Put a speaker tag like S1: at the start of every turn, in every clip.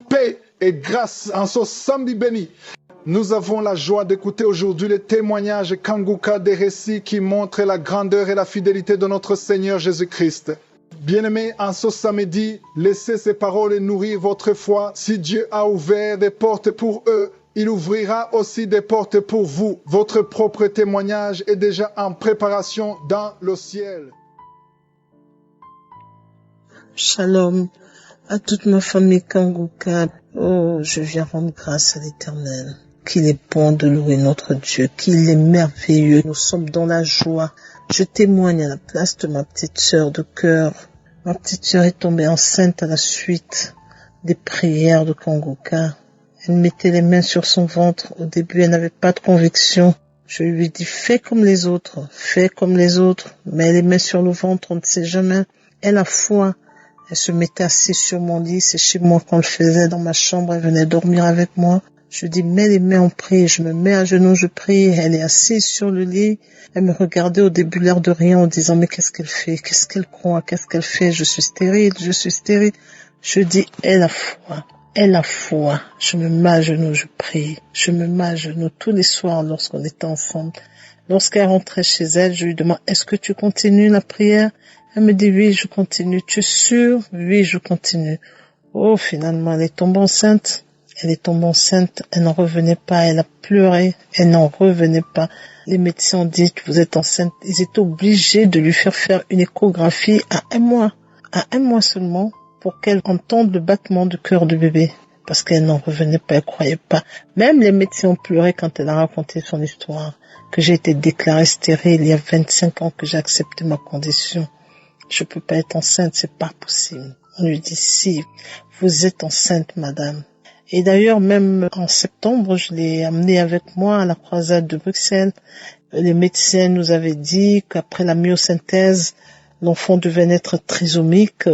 S1: paix et grâce en ce samedi béni. Nous avons la joie d'écouter aujourd'hui les témoignages Kanguka des récits qui montrent la grandeur et la fidélité de notre Seigneur Jésus-Christ. Bien-aimés, en ce samedi, laissez ces paroles nourrir votre foi. Si Dieu a ouvert des portes pour eux, il ouvrira aussi des portes pour vous. Votre propre témoignage est déjà en préparation dans le ciel.
S2: Shalom à toute ma famille Kanguka. Oh, je viens rendre grâce à l'Éternel. Qu'il est bon de louer notre Dieu, qu'il est merveilleux. Nous sommes dans la joie. Je témoigne à la place de ma petite sœur de cœur. Ma petite sœur est tombée enceinte à la suite des prières de Kanguka. Elle mettait les mains sur son ventre. Au début, elle n'avait pas de conviction. Je lui ai dit, fais comme les autres, fais comme les autres. Mets les mains sur le ventre, on ne sait jamais. Elle a foi. Elle se mettait assise sur mon lit. C'est chez moi qu'on le faisait, dans ma chambre. Elle venait dormir avec moi. Je dis, mets les mains en prie. Je me mets à genoux, je prie. Elle est assise sur le lit. Elle me regardait au début l'air de rien en disant, mais qu'est-ce qu'elle fait? Qu'est-ce qu'elle croit? Qu'est-ce qu'elle fait? Je suis stérile, je suis stérile. Je dis, elle a foi. Elle a foi. Je me mets à genoux, je prie. Je me mets à genoux tous les soirs lorsqu'on était ensemble. Lorsqu'elle rentrait chez elle, je lui demande, est-ce que tu continues la prière? Elle me dit, oui, je continue. Tu es sûre? Oui, je continue. Oh, finalement, elle est tombée enceinte. Elle est tombée enceinte. Elle n'en revenait pas. Elle a pleuré. Elle n'en revenait pas. Les médecins ont dit que vous êtes enceinte. Ils étaient obligés de lui faire une échographie à 1 mois. À 1 mois seulement pour qu'elle entende le battement du cœur du bébé. Parce qu'elle n'en revenait pas. Elle croyait pas. Même les médecins ont pleuré quand elle a raconté son histoire. Que j'ai été déclarée stérile il y a 25 ans que j'ai accepté ma condition. Je peux pas être enceinte, c'est pas possible. On lui dit, si, vous êtes enceinte, madame. Et d'ailleurs, même en septembre, je l'ai amenée avec moi à la croisade de Bruxelles. Les médecins nous avaient dit qu'après la myosynthèse, l'enfant devait naître trisomique.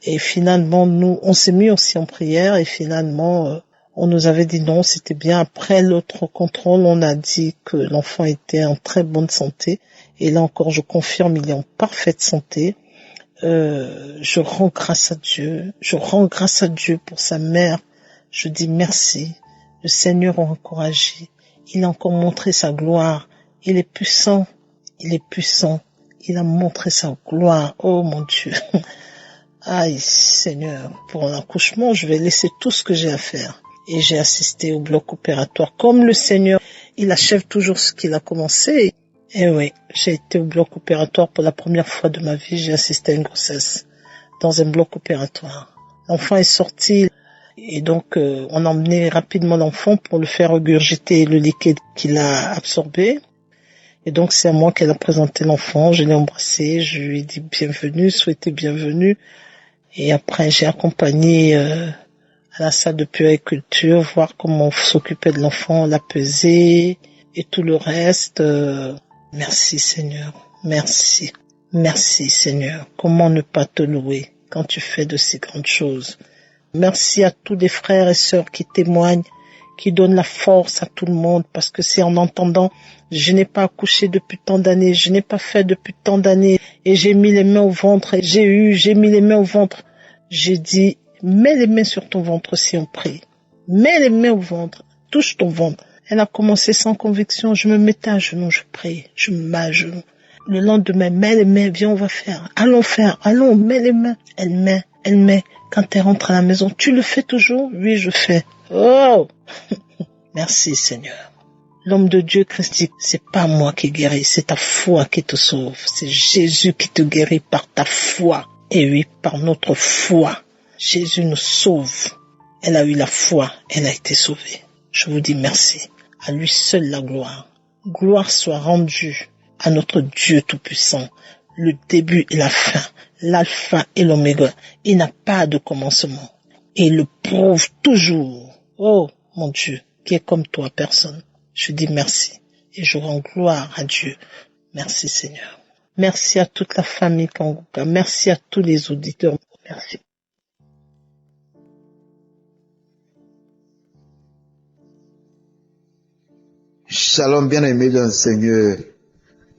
S2: Et finalement, nous, on s'est mis aussi en prière et finalement, on nous avait dit non, c'était bien. Après l'autre contrôle, on a dit que l'enfant était en très bonne santé. Et là encore, je confirme, il est en parfaite santé. Je rends grâce à Dieu. Je rends grâce à Dieu pour sa mère. Je dis merci. Le Seigneur a encouragé. Il a encore montré sa gloire. Il est puissant. Il est puissant. Il a montré sa gloire. Oh mon Dieu. Aïe, Seigneur. Pour l'accouchement, je vais laisser tout ce que j'ai à faire. Et j'ai assisté au bloc opératoire. Comme le Seigneur, il achève toujours ce qu'il a commencé. Et oui, j'ai été au bloc opératoire pour la première fois de ma vie. J'ai assisté à une grossesse dans un bloc opératoire. L'enfant est sorti et donc on a emmené rapidement l'enfant pour le faire regurgiter le liquide qu'il a absorbé. Et donc c'est à moi qu'elle a présenté l'enfant. Je l'ai embrassé, je lui ai dit bienvenue, souhaité bienvenue. Et après j'ai accompagné à la salle de puériculture, voir comment on s'occupait de l'enfant, la peser et tout le reste. Merci Seigneur, merci, merci Seigneur. Comment ne pas te louer quand tu fais de si grandes choses? Merci à tous les frères et sœurs qui témoignent, qui donnent la force à tout le monde, parce que c'est en entendant, je n'ai pas accouché depuis tant d'années, je n'ai pas fait depuis tant d'années, et j'ai mis les mains au ventre, et j'ai mis les mains au ventre. J'ai dit, mets les mains sur ton ventre si on prie. Mets les mains au ventre, touche ton ventre. Elle a commencé sans conviction, je me mettais à genoux, je prie, je me mets à genoux. Le lendemain, mets les mains, viens, on va faire. Allons, mets les mains. Elle met. Quand elle rentre à la maison, tu le fais toujours? Oui, je fais. Oh! Merci Seigneur. L'homme de Dieu Christ dit, c'est pas moi qui guéris, c'est ta foi qui te sauve. C'est Jésus qui te guérit par ta foi. Et oui, par notre foi. Jésus nous sauve. Elle a eu la foi, elle a été sauvée. Je vous dis merci. À lui seul la gloire. Gloire soit rendue à notre Dieu Tout-Puissant, le début et la fin, l'alpha et l'oméga. Il n'a pas de commencement. Et il le prouve toujours. Oh, mon Dieu, qui est comme toi, personne. Je dis merci. Et je rends gloire à Dieu. Merci Seigneur. Merci à toute la famille Kanguka. Merci à tous les auditeurs. Merci.
S3: Shalom, bien-aimé dans le Seigneur.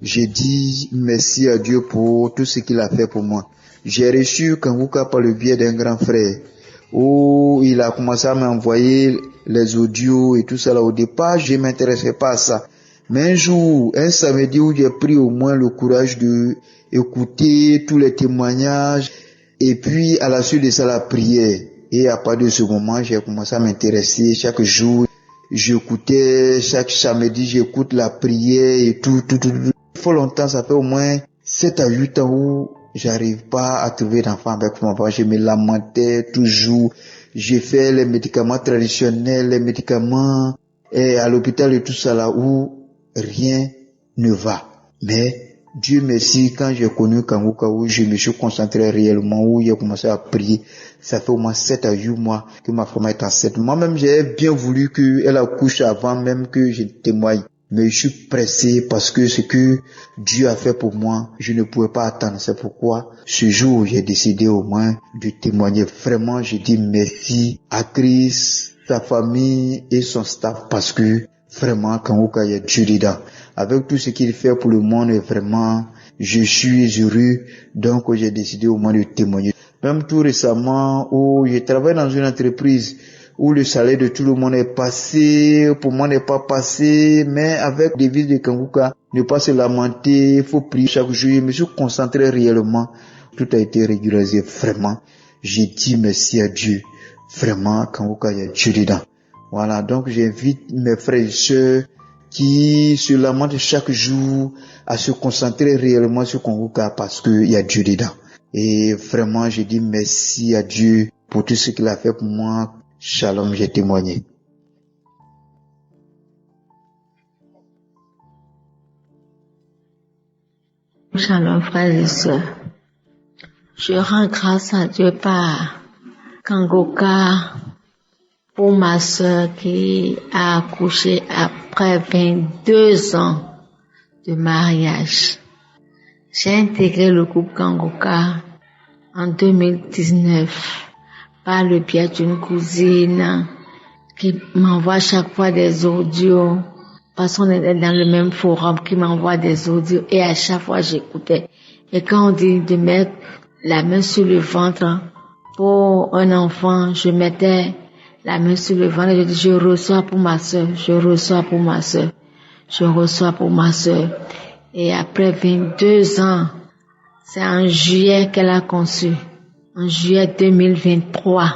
S3: J'ai dit merci à Dieu pour tout ce qu'il a fait pour moi. J'ai reçu Kanguka par le biais d'un grand frère. où il a commencé à m'envoyer les audios et tout ça là. Au départ, je m'intéressais pas à ça. Mais un jour, un samedi où j'ai pris au moins le courage de écouter tous les témoignages et puis à la suite de ça la prière. Et à partir de ce moment, j'ai commencé à m'intéresser chaque jour. J'écoutais chaque samedi, j'écoute la prière et tout. Il faut longtemps, ça fait au moins 7 à 8 ans où j'arrive pas à trouver d'enfant avec mon papa. Je me lamentais toujours. J'ai fait les médicaments traditionnels, les médicaments à l'hôpital et tout ça là où rien ne va. Mais Dieu merci, quand j'ai connu Kanguka, où je me suis concentré réellement, où j'ai commencé à prier, ça fait au moins 7 à 8 mois que ma femme est enceinte. Moi-même, j'ai bien voulu qu'elle accouche avant même que je témoigne. Mais je suis pressé parce que ce que Dieu a fait pour moi, je ne pouvais pas attendre. C'est pourquoi ce jour, j'ai décidé au moins de témoigner. Vraiment, je dis merci à Christ, sa famille et son staff parce que vraiment, Kanguka, il y a Dieu dedans. Avec tout ce qu'il fait pour le monde, vraiment, je suis heureux. Donc, j'ai décidé au moins de témoigner. Même tout récemment, où je travaille dans une entreprise où le salaire de tout le monde est passé, pour moi n'est pas passé, mais avec des devise de Kanguka, ne pas se lamenter, il faut prier chaque jour. Je me suis concentré réellement. Tout a été régularisé, vraiment. J'ai dit merci à Dieu. Vraiment, Kanguka, il y a Dieu dedans. Voilà, donc j'invite mes frères et sœurs qui se lamentent chaque jour à se concentrer réellement sur Kanguka parce qu'il y a Dieu dedans. Et vraiment, je dis merci à Dieu pour tout ce qu'il a fait pour moi. Shalom, j'ai témoigné.
S4: Shalom, frères et sœurs. Je rends grâce à Dieu par Kanguka pour ma sœur qui a accouché après 22 ans de mariage. J'ai intégré le groupe Kanguka en 2019 par le biais d'une cousine qui m'envoie chaque fois des audios parce qu'on était dans le même forum, qui m'envoie des audios et à chaque fois j'écoutais. Et quand on dit de mettre la main sur le ventre pour un enfant, je mettais la main sur le ventre et je dis je reçois pour ma sœur, je reçois pour ma sœur, je reçois pour ma sœur. Et après 22 ans, c'est en juillet qu'elle a conçu, en juillet 2023,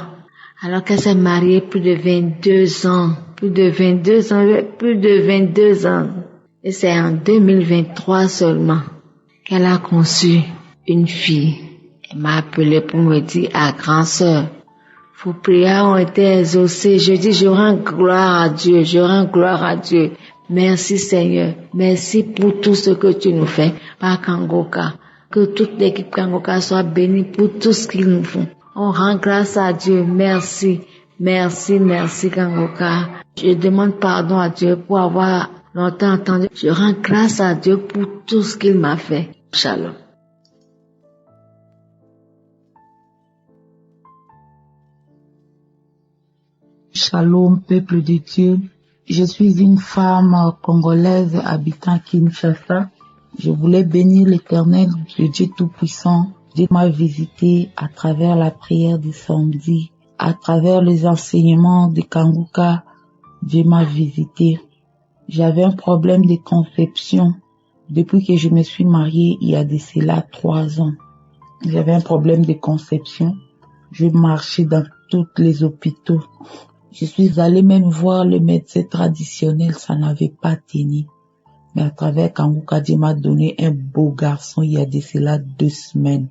S4: alors qu'elle s'est mariée plus de 22 ans. Et c'est en 2023 seulement qu'elle a conçu une fille. Elle m'a appelé pour me dire, grande sœur, vos prières ont été exaucées. Je dis, je rends gloire à Dieu, Merci Seigneur, merci pour tout ce que tu nous fais par Kanguka. Que toute l'équipe Kanguka soit bénie pour tout ce qu'ils nous font. On rend grâce à Dieu, merci Kanguka. Je demande pardon à Dieu pour avoir longtemps entendu. Je rends grâce à Dieu pour tout ce qu'il m'a fait. Shalom.
S5: Shalom, peuple de Dieu. Je suis une femme congolaise habitant Kinshasa. Je voulais bénir l'Éternel, le Dieu Tout-Puissant. Dieu m'a visité à travers la prière du samedi, à travers les enseignements de Kanguka. Dieu m'a visité. J'avais un problème de conception depuis que je me suis mariée il y a de cela 3 ans. J'avais un problème de conception. Je marchais dans tous les hôpitaux. Je suis allée même voir le médecin traditionnel, ça n'avait pas tenu. Mais à travers Kanguka, Dieu m'a donné un beau garçon il y a de cela 2 semaines.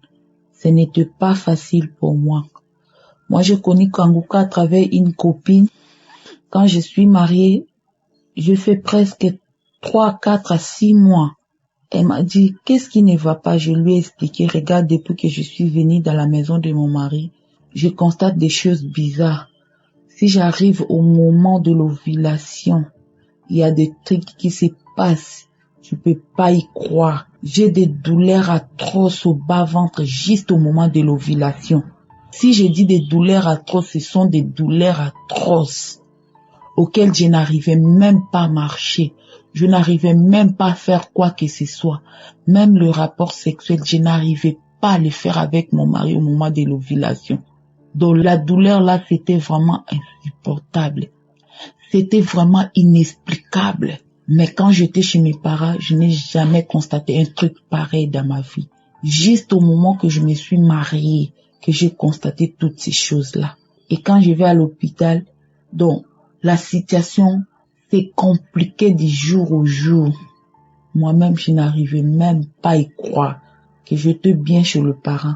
S5: Ce n'était pas facile pour moi. Moi, je connais Kanguka à travers une copine. Quand je suis mariée, je fais presque 3, 4 à 6 mois. Elle m'a dit, qu'est-ce qui ne va pas? Je lui ai expliqué, regarde, depuis que je suis venue dans la maison de mon mari, je constate des choses bizarres. Si j'arrive au moment de l'ovulation, il y a des trucs qui se passent. Je peux pas y croire. J'ai des douleurs atroces au bas-ventre juste au moment de l'ovulation. Si je dis des douleurs atroces, ce sont des douleurs atroces auxquelles je n'arrivais même pas à marcher. Je n'arrivais même pas à faire quoi que ce soit. Même le rapport sexuel, je n'arrivais pas à le faire avec mon mari au moment de l'ovulation. Donc la douleur là, c'était vraiment insupportable. C'était vraiment inexplicable. Mais quand j'étais chez mes parents, je n'ai jamais constaté un truc pareil dans ma vie. Juste au moment que je me suis mariée, que j'ai constaté toutes ces choses-là. Et quand je vais à l'hôpital, donc la situation s'est compliquée du jour au jour. Moi-même, je n'arrivais même pas à y croire que j'étais bien chez le parent.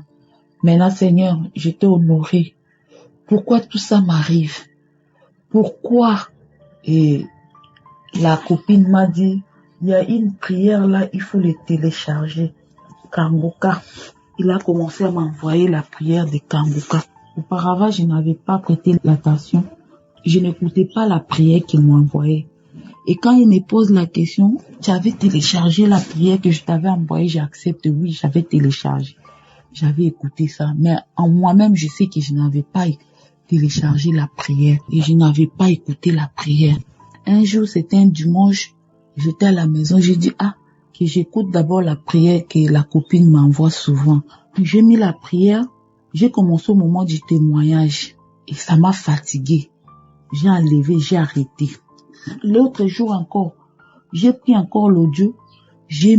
S5: Maintenant, Seigneur, j'étais honorée. Pourquoi tout ça m'arrive? Pourquoi? Et la copine m'a dit, il y a une prière là, il faut les télécharger. Kanguka. Il a commencé à m'envoyer la prière de Kanguka. Auparavant, je n'avais pas prêté l'attention. Je n'écoutais pas la prière qu'il m'envoyait. Et quand il me pose la question, tu avais téléchargé la prière que je t'avais envoyée, j'accepte. Oui, j'avais téléchargé. J'avais écouté ça. Mais en moi-même, je sais que je n'avais pas téléchargé la prière. Et je n'avais pas écouté la prière. Un jour, c'était un dimanche, j'étais à la maison, j'ai dit, que j'écoute d'abord la prière que la copine m'envoie souvent. Puis j'ai mis la prière, j'ai commencé au moment du témoignage. Et ça m'a fatiguée. J'ai enlevé, j'ai arrêté. L'autre jour encore, j'ai pris encore l'audio, j'ai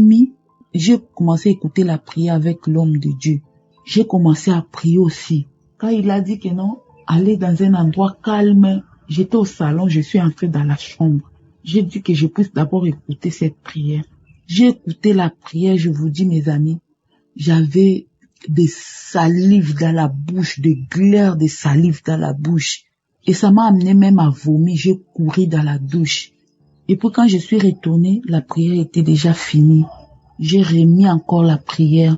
S5: commencé à écouter la prière avec l'homme de Dieu. J'ai commencé à prier aussi. Quand il a dit que non, aller dans un endroit calme, j'étais au salon, je suis entrée dans la chambre. J'ai dit que je puisse d'abord écouter cette prière. J'ai écouté la prière, je vous dis mes amis, j'avais des salives dans la bouche, des glaires de salive dans la bouche. Et ça m'a amené même à vomir, j'ai couru dans la douche. Et puis quand je suis retournée, la prière était déjà finie. J'ai remis encore la prière.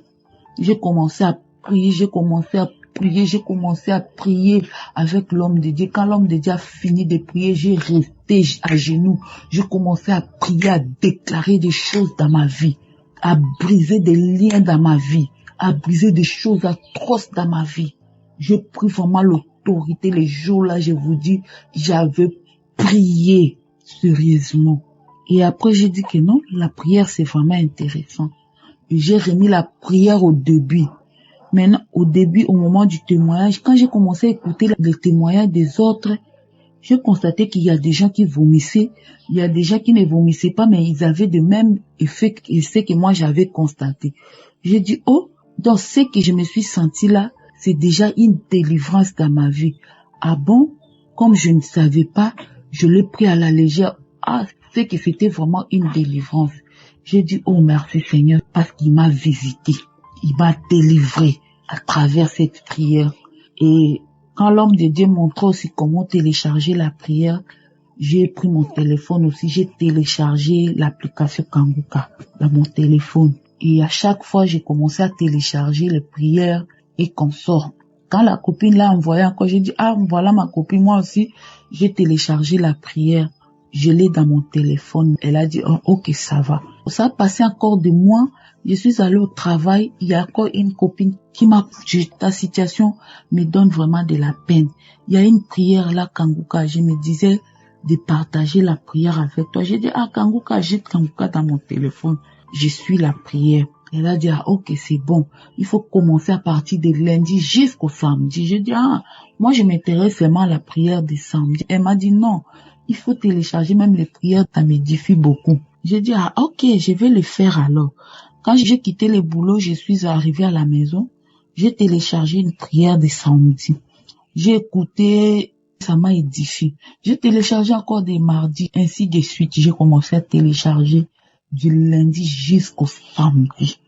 S5: J'ai commencé à prier, j'ai commencé à prier avec l'homme de Dieu. Quand l'homme de Dieu a fini de prier, j'ai resté à genoux. J'ai commencé à prier, à déclarer des choses dans ma vie, à briser des liens dans ma vie, à briser des choses atroces dans ma vie. J'ai pris vraiment l'autorité. Les jours-là, je vous dis, j'avais prié sérieusement. Et après, j'ai dit que non, la prière, c'est vraiment intéressant. Et j'ai remis la prière au début. Maintenant, au début, au moment du témoignage, quand j'ai commencé à écouter les témoignages des autres, j'ai constaté qu'il y a des gens qui vomissaient, il y a des gens qui ne vomissaient pas, mais ils avaient de même effet que moi j'avais constaté. J'ai dit, dans ce que je me suis sentie là, c'est déjà une délivrance dans ma vie. Ah bon? Comme je ne savais pas, je l'ai pris à la légère. C'est que c'était vraiment une délivrance. J'ai dit, merci Seigneur, parce qu'il m'a visité. Il m'a délivré à travers cette prière. Et quand l'homme de Dieu montrait aussi comment télécharger la prière, j'ai pris mon téléphone aussi, j'ai téléchargé l'application Kanguka dans mon téléphone. Et à chaque fois, j'ai commencé à télécharger les prières et consorts. Quand la copine l'a envoyé encore, j'ai dit, voilà ma copine, moi aussi, j'ai téléchargé la prière. Je l'ai dans mon téléphone. Elle a dit, ok, ça va. Ça a passé encore des mois. Je suis allée au travail. Il y a encore une copine qui m'a dit, ta situation me donne vraiment de la peine. Il y a une prière là, Kanguka. Je me disais de partager la prière avec toi. J'ai dit, Kanguka, j'ai Kanguka dans mon téléphone. Je suis la prière. Elle a dit, ok, c'est bon. Il faut commencer à partir de lundi jusqu'au samedi. J'ai dit, moi je m'intéresse seulement à la prière de samedi. Elle m'a dit, non. Il faut télécharger même les prières, ça m'édifie beaucoup. J'ai dit, ok, je vais le faire alors. Quand j'ai quitté le boulot, je suis arrivée à la maison. J'ai téléchargé une prière de samedi. J'ai écouté, ça m'a édifié. J'ai téléchargé encore des mardis, ainsi de suite. J'ai commencé à télécharger du lundi jusqu'au samedi.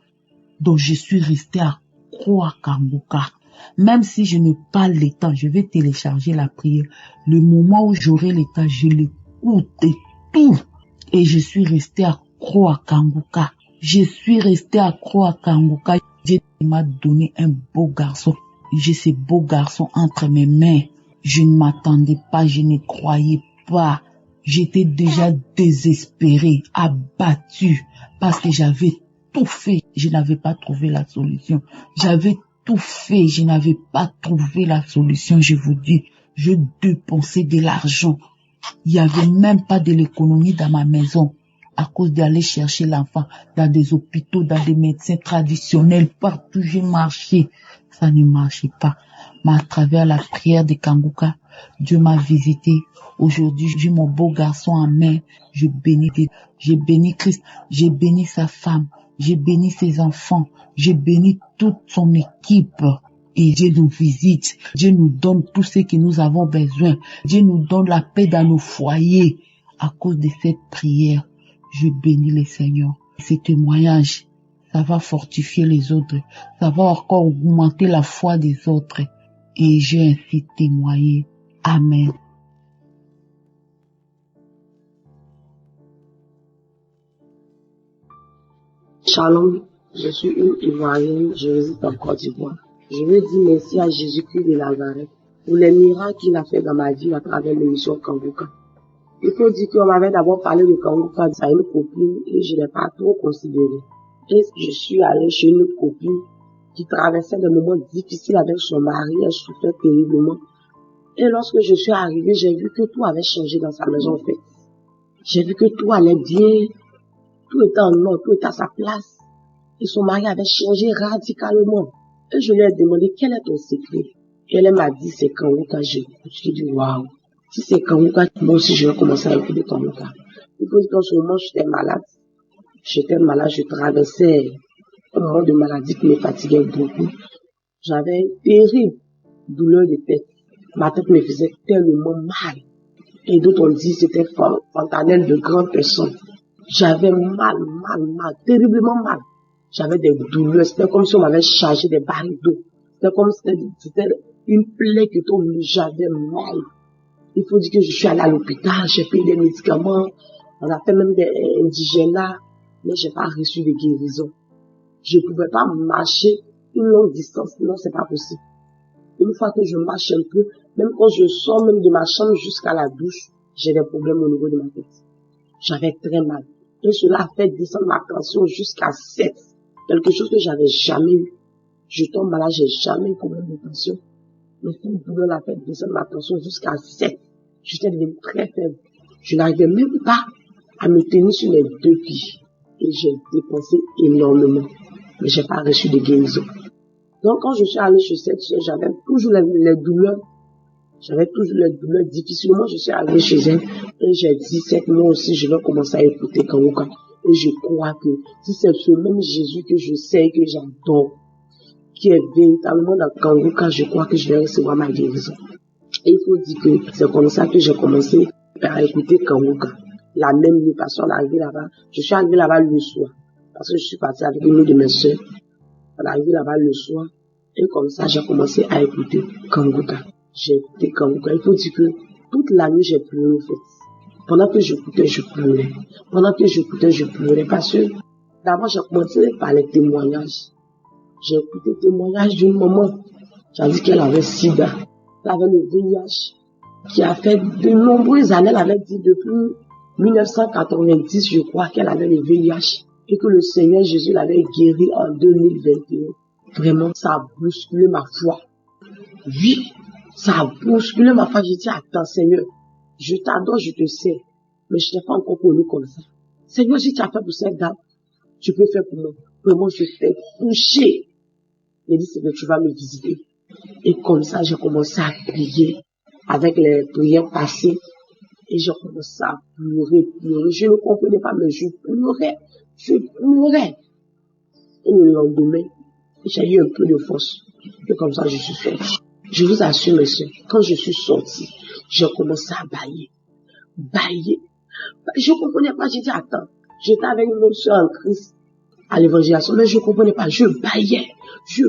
S5: Donc je suis restée accro à Kanguka. Même si je n'ai pas le temps, je vais télécharger la prière. Le moment où j'aurai le temps, je l'écoute et tout. Et je suis restée accro à Kanguka. Je suis restée accro à Kanguka. Dieu m'a donné un beau garçon. J'ai ce beau garçon entre mes mains. Je ne m'attendais pas, je ne croyais pas. J'étais déjà désespérée, abattue, parce que j'avais tout fait. Je n'avais pas trouvé la solution. J'avais tout fait, je n'avais pas trouvé la solution, je vous dis. Je dépensais de l'argent. Il n'y avait même pas de l'économie dans ma maison à cause d'aller chercher l'enfant dans des hôpitaux, dans des médecins traditionnels, partout j'ai marché. Ça ne marchait pas. mais à travers la prière de Kanguka, Dieu m'a visité. Aujourd'hui, j'ai mon beau garçon en main. Je bénis Christ, j'ai béni sa femme, j'ai béni ses enfants, j'ai béni toute son équipe. Et Dieu nous visite, Dieu nous donne tout ce que nous avons besoin. Dieu nous donne la paix dans nos foyers. À cause de cette prière, je bénis le Seigneur. Ces témoignages, ça va fortifier les autres, ça va encore augmenter la foi des autres. Et j'ai ainsi témoigné. Amen.
S6: Shalom, je suis une Ivoirienne, je réside en Côte d'Ivoire. Je veux dire merci à Jésus-Christ de Nazareth pour les miracles qu'il a fait dans ma vie à travers l'émission Kanguka. Il faut dire qu'on m'avait d'abord parlé de Kanguka à une copine et je ne l'ai pas trop considéré. Et je suis allée chez une autre copine qui traversait des moments difficiles avec son mari, elle souffrait terriblement. Et lorsque je suis arrivée, j'ai vu que tout avait changé dans sa maison en fait. J'ai vu que tout allait bien, tout était en ordre, tout était à sa place. Et son mari avait changé radicalement. Et je lui ai demandé quel est ton secret. Et elle m'a dit c'est Kanguka. J'ai dit waouh. Si c'est Kanguka, moi aussi je vais commencer à écouter Kanguka. Il faut dire qu'en ce moment j'étais malade. Je traversais un moment de maladie qui me fatiguait beaucoup. J'avais une terrible douleur de tête. Ma tête me faisait tellement mal. Et d'autres ont dit c'était fontanelle de grandes personnes. J'avais mal, terriblement mal. J'avais des douleurs, c'était comme si on m'avait chargé des barils d'eau. C'était comme si c'était une plaie qui tombe, j'avais mal. Il faut dire que je suis allée à l'hôpital, j'ai payé des médicaments, on a fait même des indigénats, mais j'ai pas reçu de guérison. Je pouvais pas marcher une longue distance, non, c'est pas possible. Une fois que je marche un peu, même quand je sors même de ma chambre jusqu'à la douche, j'ai des problèmes au niveau de ma tête. J'avais très mal. Et cela a fait descendre ma tension jusqu'à 7. Quelque chose que j'avais jamais eu. Je tombe malade, j'ai jamais eu problème de tension. Mais cette douleur a fait descendre ma tension jusqu'à 7. J'étais devenue très faible. Je n'arrivais même pas à me tenir sur mes deux pieds. Et j'ai dépensé énormément. Mais j'ai pas reçu de guérison. Donc quand je suis allée chez cette soeur, j'avais toujours les douleurs. J'avais toujours les douleurs difficilement. Je suis allée chez elle et j'ai dit, c'est que moi aussi je vais commencer à écouter Kanguka. Et je crois que si c'est ce même Jésus que je sais et que j'adore, qui est véritablement dans Kanguka, je crois que je vais recevoir ma guérison. Et il faut dire que c'est comme ça que j'ai commencé à écouter Kanguka. La même nuit, parce qu'on est arrivé là-bas. Je suis arrivé là-bas le soir. Parce que je suis partie avec une de mes soeurs. On est arrivé là-bas le soir. Et comme ça, j'ai commencé à écouter Kanguka. J'ai écouté Kanguka. Il faut dire que toute la nuit, j'ai pleuré en fait. Pendant que j'écoutais, je pleurais. Pendant que j'écoutais, je pleurais. Parce que d'abord, j'ai commencé par les témoignages. J'ai écouté le témoignage d'une maman. J'ai dit qu'elle avait SIDA. Elle avait le VIH. Qui a fait de nombreuses années, elle avait dit depuis 1990, je crois qu'elle avait le VIH. Et que le Seigneur Jésus l'avait guéri en 2021. Vraiment, ça a bousculé ma foi. Oui, ça a bousculé ma foi. J'ai dit, attends Seigneur, je t'adore, je te sais, mais je t'ai pas encore connu comme ça. Seigneur, si tu as fait pour cette dame, tu peux faire pour moi. Vraiment, je t'ai touché. Il dit, c'est que tu vas me visiter. Et comme ça, j'ai commencé à prier avec les prières passées. Et j'ai commencé à pleurer. Je ne comprenais pas, mais je pleurais. Et le lendemain, j'ai eu un peu de force. Et comme ça, je suis sortie. Je vous assure, mes soeurs, quand je suis sortie, j'ai commencé à bailler. Je ne comprenais pas, j'ai dit, attends, j'étais avec une autre soeur en Christ à l'évangélisation, mais je ne comprenais pas, je baillais. Je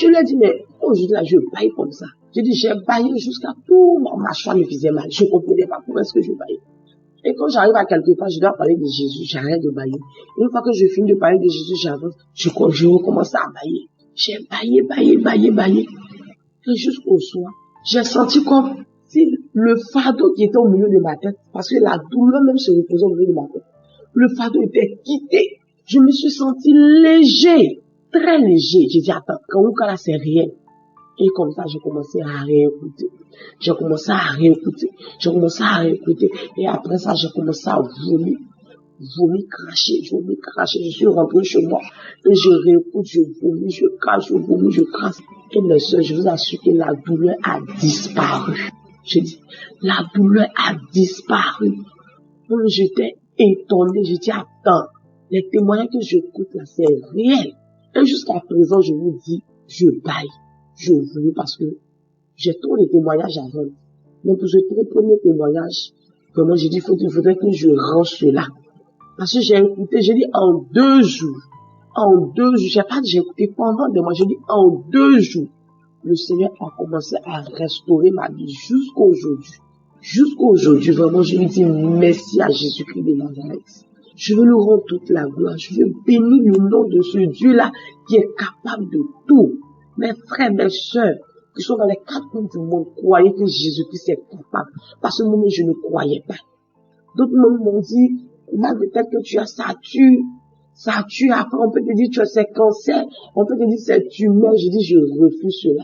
S6: lui ai dit, mais aujourd'hui là, je baille comme ça. J'ai dit, j'ai baillé jusqu'à tout, ma mâchoire me faisait mal. Je ne comprenais pas pourquoi est-ce que je baillais. Et quand j'arrive à quelque part, je dois parler de Jésus, j'arrête de bailler. Une fois que je finis de parler de Jésus, j'avance, je recommence à bailler. J'ai baillé. Et jusqu'au soir, j'ai senti comme si le fardeau qui était au milieu de ma tête, parce que la douleur même se reposait au milieu de ma tête, le fardeau était quitté. Je me suis senti léger, très léger. J'ai dit, attends, Kanguka là, c'est rien. Et comme ça, j'ai commencé à réécouter. Et après ça, j'ai commencé à vomir. vomi, craché. Je suis rentré chez moi et je réécoute, je vomis, je crache, je vomis, je crache. Et mes soeurs, je vous assure que la douleur a disparu. Je dis, la douleur a disparu. Donc j'étais étonnée, j'ai dit, attends, les témoignages que j'écoute là, c'est réel. Et jusqu'à présent, je vous dis, je baille, je vomis parce que j'ai trop de témoignages avant. Mais pour ce premier témoignage, vraiment, j'ai dit, il faudrait que je range cela. Parce que j'ai écouté, j'ai dit, en 2 jours, j'ai pas dit, j'ai écouté pendant des mois, j'ai dit, en 2 jours, le Seigneur a commencé à restaurer ma vie jusqu'à aujourd'hui, vraiment, je lui dis merci à Jésus-Christ de Nazareth. Je veux lui rendre toute la gloire. Je veux bénir le nom de ce Dieu-là qui est capable de tout. Mes frères, mes sœurs, qui sont dans les 4 coins du monde, croyez que Jésus-Christ est capable. Parce que moi, je ne croyais pas. D'autres m'ont dit, là, peut-être que tu as ça tue. Après, on peut te dire, tu as ces cancers. On peut te dire, c'est tumeur. Je dis, je refuse cela.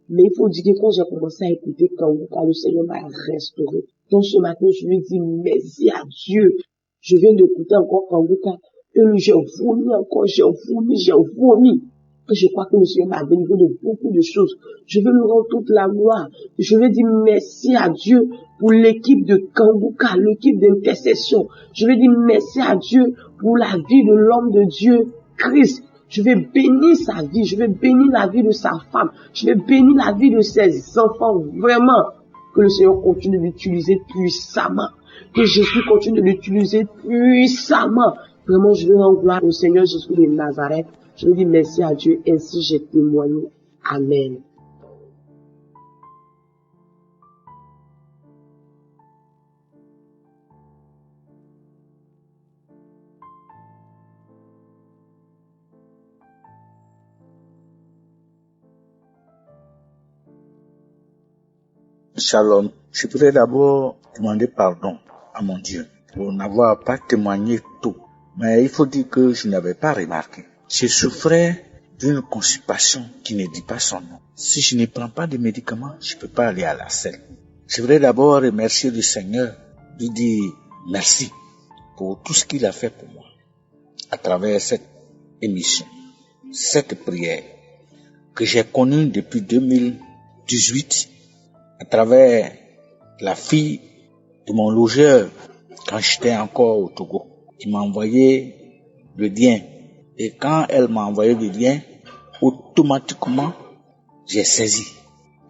S6: Mais il faut dire que quand j'ai commencé à écouter Kanguka, le Seigneur m'a restauré. Donc ce matin, je lui dis merci à Dieu. Je viens d'écouter encore Kanguka. Et j'ai vomi encore, j'ai vomi. Et je crois que le Seigneur m'a délivré de beaucoup de choses. Je veux lui rendre toute la gloire. Je veux dire merci à Dieu pour l'équipe de Kanguka, l'équipe d'intercession. Je veux dire merci à Dieu pour la vie de l'homme de Dieu, Christ. Je vais bénir sa vie, je vais bénir la vie de sa femme, je vais bénir la vie de ses enfants, vraiment. Que le Seigneur continue de l'utiliser puissamment, que Jésus continue de l'utiliser puissamment. Vraiment, je veux rendre gloire au Seigneur Jésus de Nazareth. Je veux dire merci à Dieu, ainsi j'ai témoigné. Amen.
S7: Shalom. Je voudrais d'abord demander pardon à mon Dieu pour n'avoir pas témoigné tôt. Mais il faut dire que je n'avais pas remarqué. Je souffrais d'une constipation qui ne dit pas son nom. Si je ne prends pas de médicaments, je ne peux pas aller à la selle. Je voudrais d'abord remercier le Seigneur, lui dire merci pour tout ce qu'il a fait pour moi à travers cette émission, cette prière que j'ai connue depuis 2018 à travers la fille de mon logeur quand j'étais encore au Togo. Il m'a envoyé le lien. Et quand elle m'a envoyé le lien, automatiquement, j'ai saisi.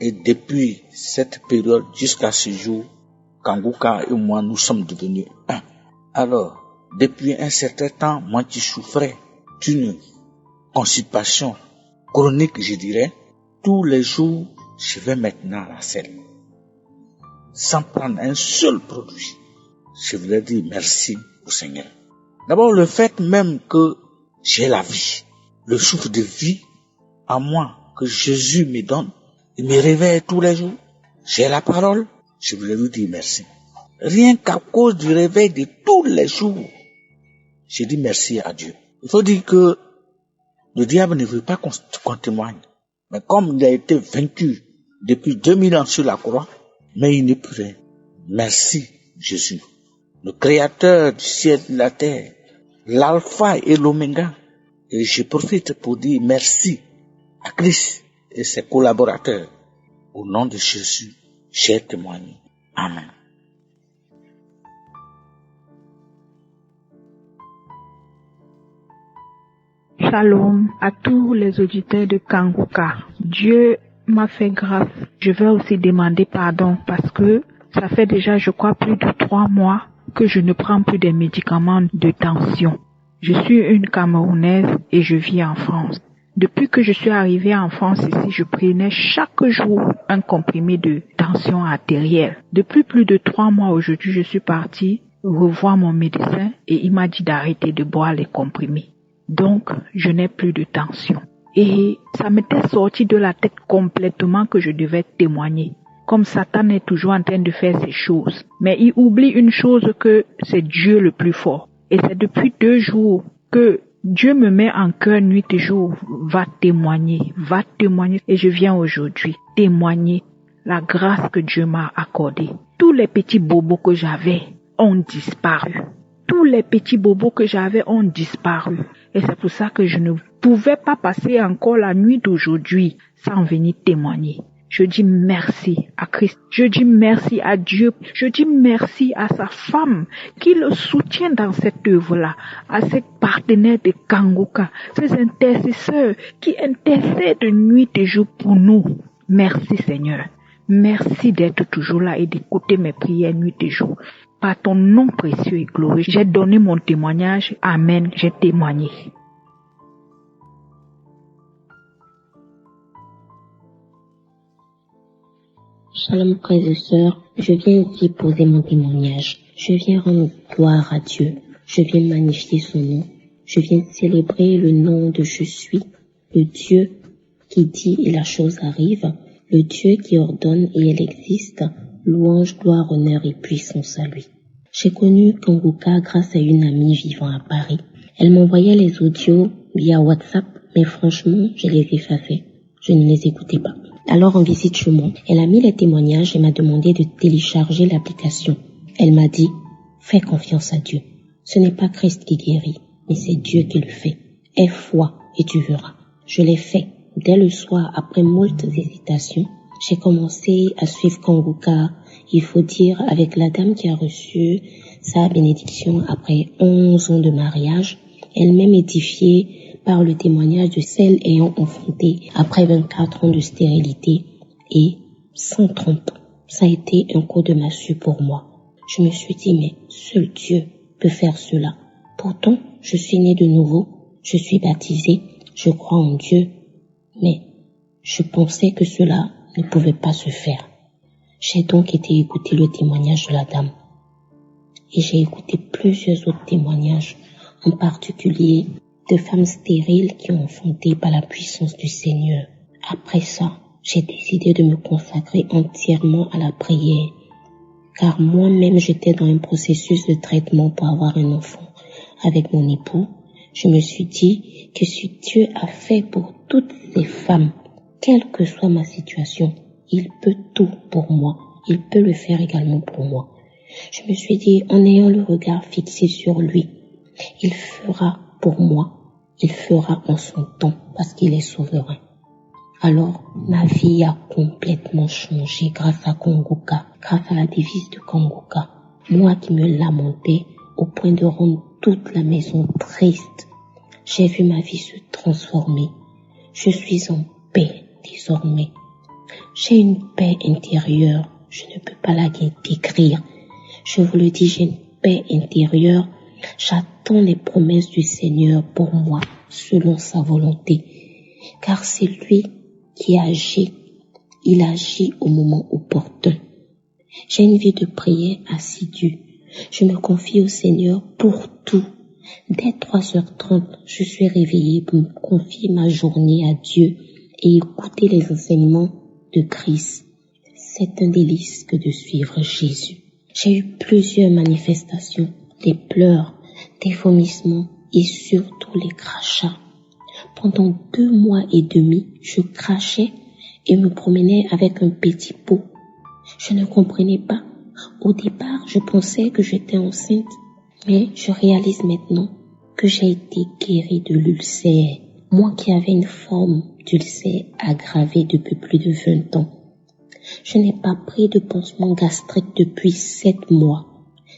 S7: Et depuis cette période jusqu'à ce jour, Kanguka et moi, nous sommes devenus un. Alors, depuis un certain temps, moi qui souffrais d'une constipation chronique, je dirais, tous les jours, je vais maintenant à la selle. Sans prendre un seul produit. Je voulais dire merci au Seigneur. D'abord, le fait même que j'ai la vie, le souffle de vie en moi que Jésus me donne, il me réveille tous les jours. J'ai la parole, je voulais lui dire merci. Rien qu'à cause du réveil de tous les jours, je dis merci à Dieu. Il faut dire que le diable ne veut pas qu'on témoigne. Mais comme il a été vaincu depuis 2000 ans sur la croix, mais il ne peut rien. Merci Jésus, le créateur du ciel et de la terre, l'alpha et l'oméga. Et je profite pour dire merci à Christ et ses collaborateurs. Au nom de Jésus, j'ai témoigné. Amen.
S8: Shalom à tous les auditeurs de Kanguka. Dieu m'a fait grâce. Je vais aussi demander pardon parce que ça fait déjà, je crois, plus de 3 mois que je ne prends plus des médicaments de tension. Je suis une Camerounaise et je vis en France. Depuis que je suis arrivée en France ici, je prenais chaque jour un comprimé de tension artérielle. Depuis plus de 3 mois aujourd'hui, je suis partie revoir mon médecin et il m'a dit d'arrêter de boire les comprimés. Donc, je n'ai plus de tension. Et ça m'était sorti de la tête complètement que je devais témoigner. Comme Satan est toujours en train de faire ces choses. Mais il oublie une chose, que c'est Dieu le plus fort. Et c'est depuis 2 jours que Dieu me met en cœur nuit et jour. Va témoigner. Et je viens aujourd'hui témoigner la grâce que Dieu m'a accordée. Tous les petits bobos que j'avais ont disparu. tous les petits bobos que j'avais ont disparu. Et c'est pour ça que je ne pouvais pas passer encore la nuit d'aujourd'hui sans venir témoigner. Je dis merci à Christ. Je dis merci à Dieu. Je dis merci à sa femme qui le soutient dans cette œuvre-là, à ses partenaires de Kanguka, ses intercesseurs qui intercèdent nuit et jour pour nous. Merci Seigneur. Merci d'être toujours là et d'écouter mes prières nuit et jour. Par ton nom précieux et glorieux, j'ai donné mon témoignage. Amen. J'ai témoigné.
S9: Shalom frères et sœurs, je viens ici poser mon témoignage. Je viens rendre gloire à Dieu. Je viens magnifier son nom. Je viens célébrer le nom de Je suis, le Dieu qui dit et la chose arrive, le Dieu qui ordonne et elle existe. Louange, gloire, honneur et puissance à lui. J'ai connu Kanguka grâce à une amie vivant à Paris. Elle m'envoyait les audios via WhatsApp, mais franchement, je les effaçais. Je ne les écoutais pas. Alors en visite chez moi, elle a mis les témoignages et m'a demandé de télécharger l'application. Elle m'a dit, fais confiance à Dieu. Ce n'est pas Christ qui guérit, mais c'est Dieu qui le fait. Aie foi et tu verras. Je l'ai fait. Dès le soir, après moult hésitations, j'ai commencé à suivre Kanguka, il faut dire avec la dame qui a reçu sa bénédiction après 11 ans de mariage, elle-même édifiée par le témoignage de celle ayant enfanté après 24 ans de stérilité et sans trompe. Ça a été un coup de massue pour moi. Je me suis dit, mais seul Dieu peut faire cela. Pourtant, je suis née de nouveau, je suis baptisée, je crois en Dieu, mais je pensais que cela ne pouvait pas se faire. J'ai donc été écouter le témoignage de la dame. Et j'ai écouté plusieurs autres témoignages, en particulier de femmes stériles qui ont enfanté par la puissance du Seigneur. Après ça, j'ai décidé de me consacrer entièrement à la prière, car moi-même j'étais dans un processus de traitement pour avoir un enfant avec mon époux. Je me suis dit que si Dieu a fait pour toutes ces femmes, quelle que soit ma situation, il peut tout pour moi. Il peut le faire également pour moi. Je me suis dit, en ayant le regard fixé sur lui, il fera pour moi. Il fera en son temps parce qu'il est souverain. Alors, ma vie a complètement changé grâce à Kanguka, grâce à la devise de Kanguka. Moi qui me lamentais au point de rendre toute la maison triste, j'ai vu ma vie se transformer. Je suis en paix désormais. J'ai une paix intérieure, je ne peux pas la décrire. Je vous le dis, j'ai une paix intérieure. J'attends les promesses du Seigneur pour moi, selon sa volonté. Car c'est lui qui agit. Il agit au moment opportun. J'ai une vie de prière assidue. Je me confie au Seigneur pour tout. Dès 3h30, je suis réveillée pour me confier ma journée à Dieu et écouter les enseignements de Christ. C'est un délice que de suivre Jésus. J'ai eu plusieurs manifestations, des pleurs, des vomissements et surtout les crachats. Pendant 2 mois et demi, je crachais et me promenais avec un petit pot. Je ne comprenais pas. Au départ, je pensais que j'étais enceinte, mais je réalise maintenant que j'ai été guérie de l'ulcère. Moi qui avais une forme d'ulcère aggravée depuis plus de 20 ans. Je n'ai pas pris de pansement gastrique depuis 7 mois.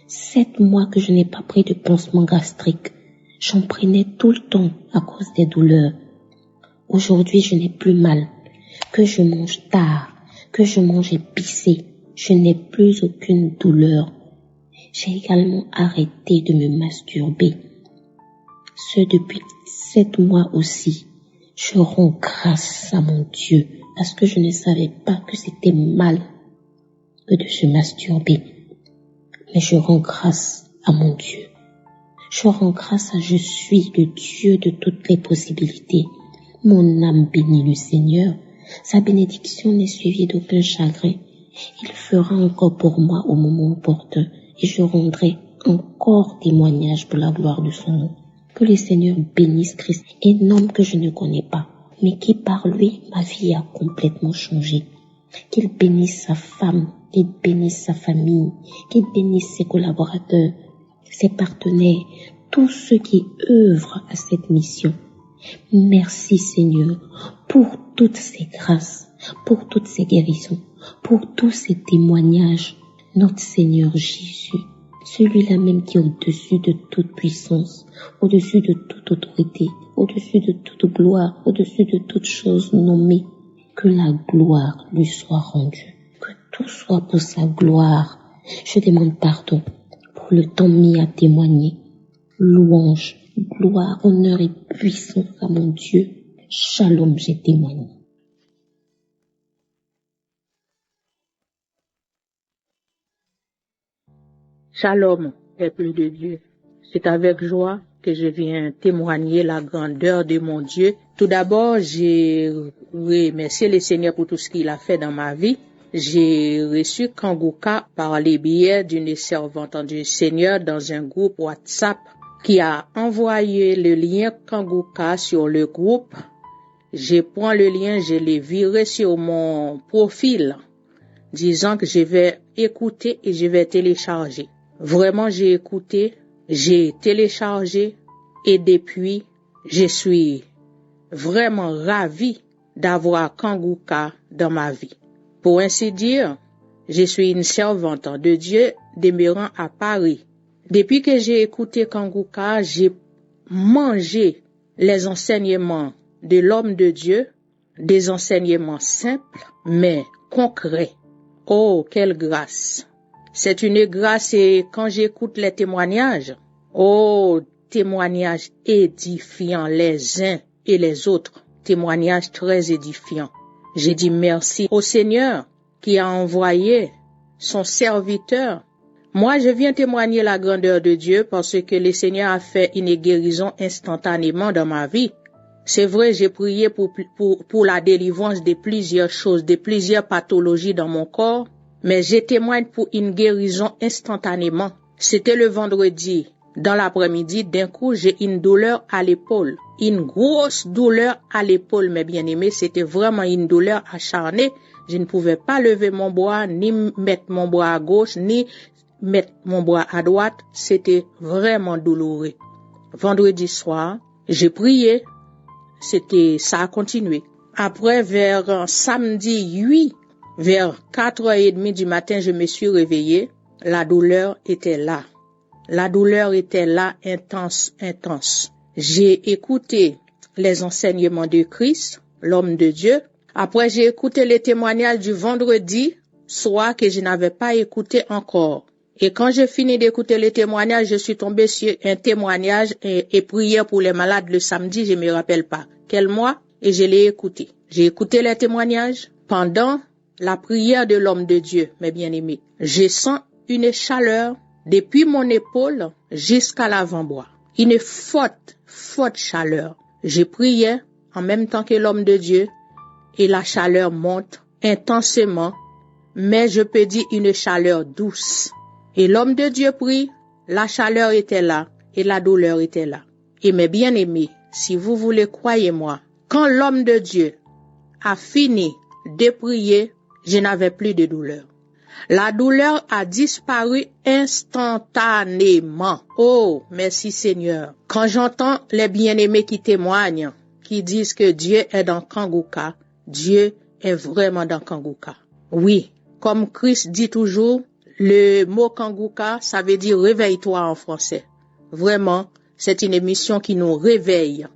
S9: 7 mois que je n'ai pas pris de pansement gastrique. J'en prenais tout le temps à cause des douleurs. Aujourd'hui, je n'ai plus mal. Que je mange tard, que je mange épicé, je n'ai plus aucune douleur. J'ai également arrêté de me masturber. Ce depuis 7 mois aussi. Je rends grâce à mon Dieu parce que je ne savais pas que c'était mal que de se masturber. Mais je rends grâce à mon Dieu. Je rends grâce à Je suis le Dieu de toutes les possibilités. Mon âme bénit le Seigneur. Sa bénédiction n'est suivie d'aucun chagrin. Il fera encore pour moi au moment opportun et je rendrai encore témoignage pour la gloire de son nom. Que le Seigneur bénisse Christ, un homme que je ne connais pas, mais qui par lui, ma vie a complètement changé. Qu'il bénisse sa femme, qu'il bénisse sa famille, qu'il bénisse ses collaborateurs. ses partenaires, tous ceux qui œuvrent à cette mission. Merci Seigneur pour toutes ces grâces, pour toutes ces guérisons, pour tous ces témoignages. Notre Seigneur Jésus, celui-là même qui est au-dessus de toute puissance, au-dessus de toute autorité, au-dessus de toute gloire, au-dessus de toute chose nommée, que la gloire lui soit rendue, que tout soit pour sa gloire. Je demande pardon pour le temps mis à témoigner. Louange, gloire, honneur et puissance à mon Dieu. Shalom, j'ai témoigné.
S10: Shalom, peuple de Dieu. C'est avec joie que je viens témoigner la grandeur de mon Dieu. Tout d'abord, j'ai remercié le Seigneur pour tout ce qu'il a fait dans ma vie. J'ai reçu Kanguka par les biais d'une servante du Seigneur dans un groupe WhatsApp qui a envoyé le lien Kanguka sur le groupe. Je prends le lien, je l'ai viré sur mon profil, disant que je vais écouter et je vais télécharger. Vraiment, j'ai écouté, j'ai téléchargé et depuis, je suis vraiment ravi d'avoir Kanguka dans ma vie. Pour ainsi dire, je suis une servante de Dieu demeurant à Paris. Depuis que j'ai écouté Kanguka, j'ai mangé les enseignements de l'homme de Dieu, des enseignements simples mais concrets. Oh, quelle grâce! C'est une grâce et quand j'écoute les témoignages, oh, témoignages édifiants les uns et les autres, témoignages très édifiants. J'ai dit merci au Seigneur qui a envoyé son serviteur. Moi, je viens témoigner la grandeur de Dieu parce que le Seigneur a fait une guérison instantanément dans ma vie. C'est vrai, j'ai prié pour la délivrance de plusieurs choses, de plusieurs pathologies dans mon corps, mais je témoigne pour une guérison instantanément. C'était le vendredi. Dans l'après-midi, d'un coup, j'ai une douleur à l'épaule. Une grosse douleur à l'épaule, mes bien-aimés. C'était vraiment une douleur acharnée. Je ne pouvais pas lever mon bras, ni mettre mon bras à gauche, ni mettre mon bras à droite. C'était vraiment douloureux. Vendredi soir, j'ai prié. Ça a continué. Après, vers samedi 8, vers 4h30 du matin, je me suis réveillée. La douleur était là. La douleur était là, intense. J'ai écouté les enseignements de Christ, l'homme de Dieu. Après, j'ai écouté les témoignages du vendredi soir que je n'avais pas écouté encore. Et quand j'ai fini d'écouter les témoignages, je suis tombée sur un témoignage et prière pour les malades le samedi, je me rappelle pas quel mois, et je l'ai écouté. J'ai écouté les témoignages pendant la prière de l'homme de Dieu, mes bien-aimés. Je sens une chaleur depuis mon épaule jusqu'à l'avant-bras. Une forte chaleur. Je priais en même temps que l'homme de Dieu et la chaleur monte intensément, mais je peux dire une chaleur douce. Et l'homme de Dieu prie, la chaleur était là et la douleur était là. Et mes bien-aimés, si vous voulez, croyez-moi, quand l'homme de Dieu a fini de prier, je n'avais plus de douleur. La douleur a disparu instantanément. Oh, merci Seigneur. Quand j'entends les bien-aimés qui témoignent, qui disent que Dieu est dans Kanguka, Dieu est vraiment dans Kanguka. Oui, comme Christ dit toujours, le mot Kanguka, ça veut dire réveille-toi en français. Vraiment, c'est une émission qui nous réveille,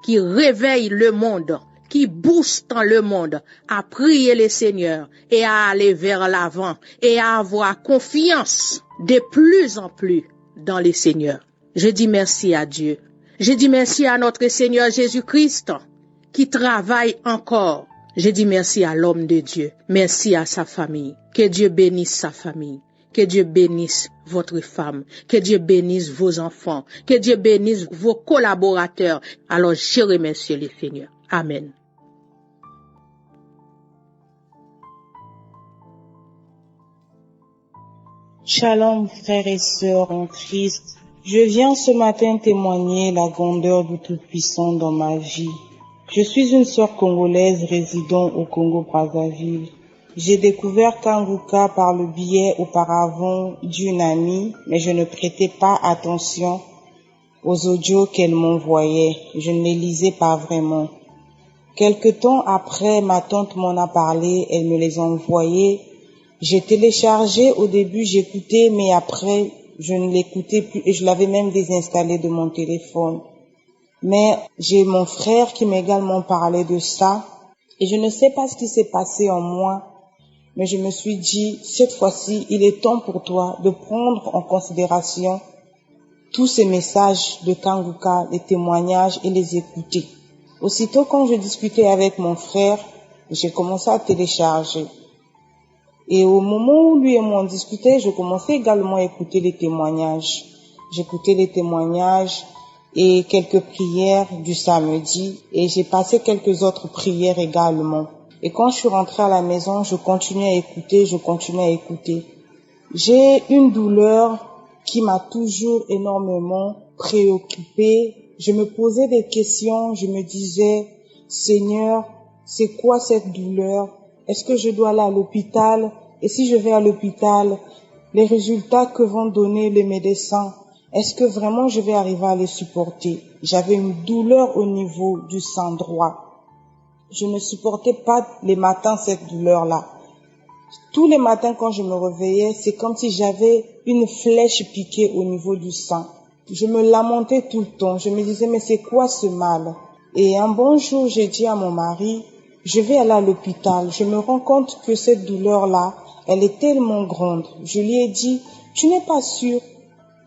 S10: qui réveille le monde, qui booste le monde à prier le Seigneur et à aller vers l'avant et à avoir confiance de plus en plus dans le Seigneur. Je dis merci à Dieu. Je dis merci à notre Seigneur Jésus-Christ qui travaille encore. Je dis merci à l'homme de Dieu. Merci à sa famille. Que Dieu bénisse sa famille. Que Dieu bénisse votre femme. Que Dieu bénisse vos enfants. Que Dieu bénisse vos collaborateurs. Alors, je remercie le Seigneur. Amen.
S11: Shalom, frères et sœurs en Christ. Je viens ce matin témoigner la grandeur du Tout-Puissant dans ma vie. Je suis une sœur congolaise résidant au Congo-Brazzaville. J'ai découvert Kanguka par le biais auparavant d'une amie, mais je ne prêtais pas attention aux audios qu'elle m'envoyait. Je ne les lisais pas vraiment. Quelque temps après, ma tante m'en a parlé, elle me les a envoyés. J'ai téléchargé, au début j'écoutais, mais après je ne l'écoutais plus et je l'avais même désinstallé de mon téléphone. Mais j'ai mon frère qui m'a également parlé de ça et je ne sais pas ce qui s'est passé en moi, mais je me suis dit, cette fois-ci, il est temps pour toi de prendre en considération tous ces messages de Kanguka, les témoignages et les écouter. Aussitôt quand je discutais avec mon frère, j'ai commencé à télécharger. Et au moment où lui et moi on discutait, je commençais également à écouter les témoignages. J'écoutais les témoignages et quelques prières du samedi et j'ai passé quelques autres prières également. Et quand je suis rentrée à la maison, je continuais à écouter. J'ai une douleur qui m'a toujours énormément préoccupée. Je me posais des questions, je me disais, Seigneur, c'est quoi cette douleur? Est-ce que je dois aller à l'hôpital? Et si je vais à l'hôpital, les résultats que vont donner les médecins, est-ce que vraiment je vais arriver à les supporter? J'avais une douleur au niveau du sein droit. Je ne supportais pas les matins cette douleur-là. Tous les matins quand je me réveillais, c'est comme si j'avais une flèche piquée au niveau du sein. Je me lamentais tout le temps. Je me disais, mais c'est quoi ce mal? Et un bon jour, j'ai dit à mon mari, je vais aller à l'hôpital. Je me rends compte que cette douleur-là, elle est tellement grande. Je lui ai dit, tu n'es pas sûr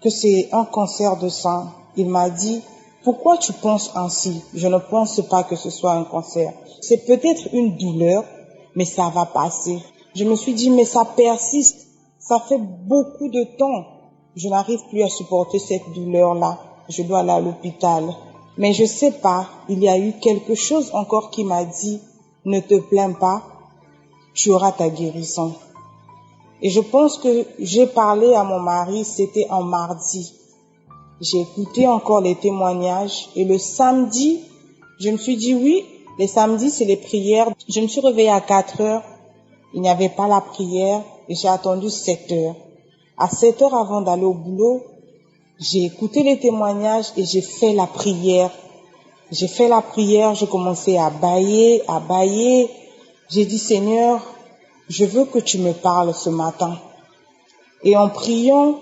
S11: que c'est un cancer de sein? Il m'a dit, pourquoi tu penses ainsi? Je ne pense pas que ce soit un cancer. C'est peut-être une douleur, mais ça va passer. Je me suis dit, mais ça persiste. Ça fait beaucoup de temps. Je n'arrive plus à supporter cette douleur-là. Je dois aller à l'hôpital. Mais je sais pas, il y a eu quelque chose encore qui m'a dit, ne te plains pas, tu auras ta guérison. Et je pense que j'ai parlé à mon mari, c'était un mardi. J'ai écouté encore les témoignages et le samedi, je me suis dit oui, les samedis c'est les prières. Je me suis réveillée à 4 heures, il n'y avait pas la prière et j'ai attendu 7 heures. À 7 heures avant d'aller au boulot, j'ai écouté les témoignages et j'ai fait la prière. J'ai fait la prière, j'ai commencé à bâiller. J'ai dit, Seigneur, je veux que tu me parles ce matin. Et en priant,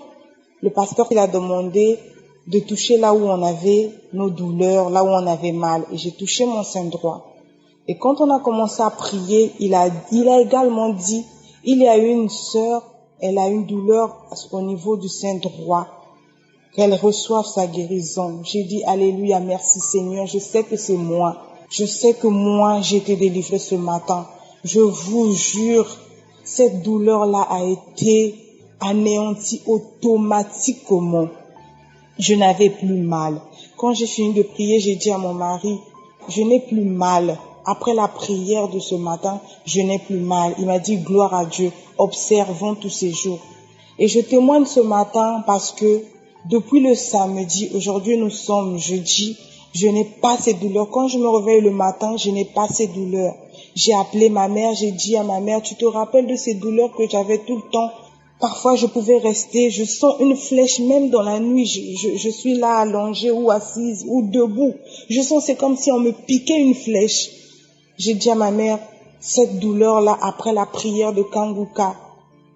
S11: le pasteur il a demandé de toucher là où on avait nos douleurs, là où on avait mal. Et j'ai touché mon sein droit. Et quand on a commencé à prier, il a également dit, il y a une sœur, elle a une douleur au niveau du sein droit. Qu'elle reçoive sa guérison. J'ai dit, alléluia, merci Seigneur, je sais que c'est moi. Je sais que moi, j'ai été délivrée ce matin. Je vous jure, cette douleur-là a été anéantie automatiquement. Je n'avais plus mal. Quand j'ai fini de prier, j'ai dit à mon mari, je n'ai plus mal. Après la prière de ce matin, je n'ai plus mal. Il m'a dit, gloire à Dieu, observons tous ces jours. Et je témoigne ce matin parce que depuis le samedi, aujourd'hui nous sommes jeudi, je n'ai pas ces douleurs. Quand je me réveille le matin, je n'ai pas ces douleurs. J'ai appelé ma mère, j'ai dit à ma mère, tu te rappelles de ces douleurs que j'avais tout le temps? Parfois je pouvais rester, je sens une flèche même dans la nuit, je suis là allongée ou assise ou debout. Je sens c'est comme si on me piquait une flèche. J'ai dit à ma mère, cette douleur-là, après la prière de Kanguka,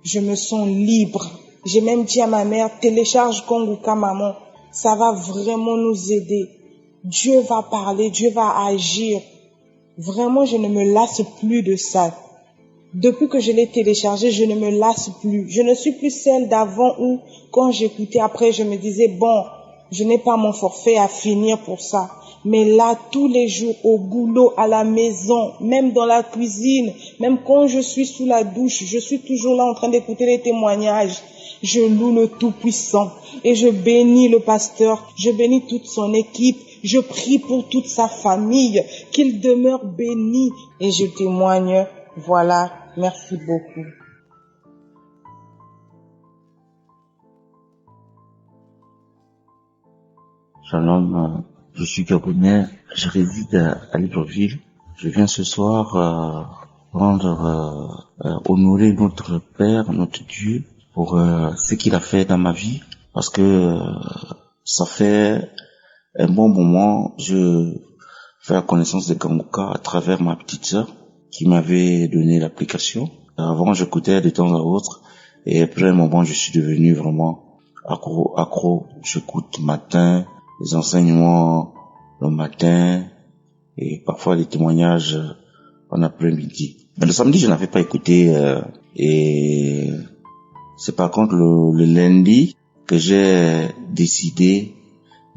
S11: je me sens libre. J'ai même dit à ma mère, télécharge Kanguka maman, ça va vraiment nous aider. Dieu va parler, Dieu va agir. Vraiment, je ne me lasse plus de ça. Depuis que je l'ai téléchargé, je ne me lasse plus. Je ne suis plus celle d'avant où, quand j'écoutais après, je me disais, bon, je n'ai pas mon forfait à finir pour ça. Mais là, tous les jours, au boulot, à la maison, même dans la cuisine, même quand je suis sous la douche, je suis toujours là en train d'écouter les témoignages. Je loue le Tout-Puissant et je bénis le pasteur, je bénis toute son équipe, je prie pour toute sa famille, qu'il demeure béni et je témoigne. Voilà, merci beaucoup.
S12: Shalom, je suis Gabonais, je réside à Libreville. Je viens ce soir honorer notre Père, notre Dieu, pour ce qu'il a fait dans ma vie, parce que ça fait un bon moment, je fais la connaissance de Kanguka à travers ma petite sœur qui m'avait donné l'application. Avant, j'écoutais de temps à autre, et après un moment, je suis devenu vraiment accro. J'écoute le matin, les enseignements le matin, et parfois les témoignages en après-midi. Mais le samedi, je n'avais pas écouté, et c'est par contre le lundi que j'ai décidé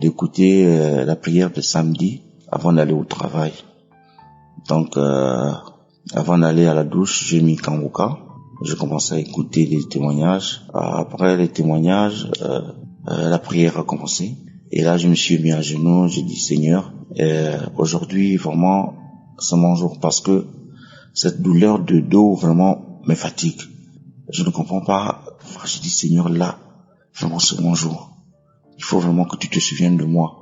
S12: d'écouter la prière de samedi avant d'aller au travail. Donc, avant d'aller à la douche, j'ai mis Kanguka. Je commençais à écouter les témoignages. Après les témoignages, la prière a commencé. Et là, je me suis mis à genoux. J'ai dit, Seigneur, aujourd'hui, vraiment, c'est mon jour, parce que cette douleur de dos vraiment me fatigue. Je ne comprends pas. Je dis, Seigneur, là, vraiment, c'est mon jour. Il faut vraiment que tu te souviennes de moi.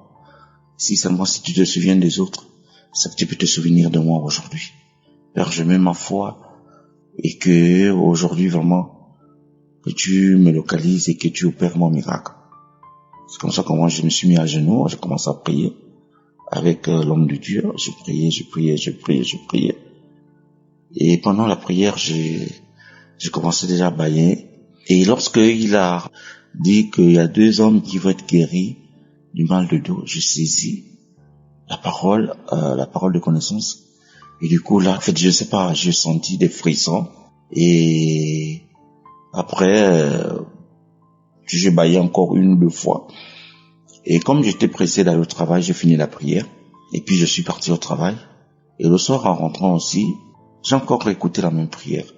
S12: Si seulement si tu te souviens des autres, c'est que tu peux te souvenir de moi aujourd'hui. Père, je mets ma foi, et que aujourd'hui vraiment, que tu me localises et que tu opères mon miracle. C'est comme ça que moi je me suis mis à genoux, j'ai commencé à prier avec l'homme de Dieu. Je priais. Et pendant la prière, j'ai commencé déjà à bâiller. Et lorsque il a dit qu'il y a 2 hommes qui vont être guéris du mal de dos, je saisis la parole de connaissance. Et du coup, là, en fait, je sais pas, j'ai senti des frissons. Et après, j'ai baillé encore 1 ou 2 fois. Et comme j'étais pressé d'aller au travail, j'ai fini la prière. Et puis, je suis parti au travail. Et le soir, en rentrant aussi, j'ai encore écouté la même prière.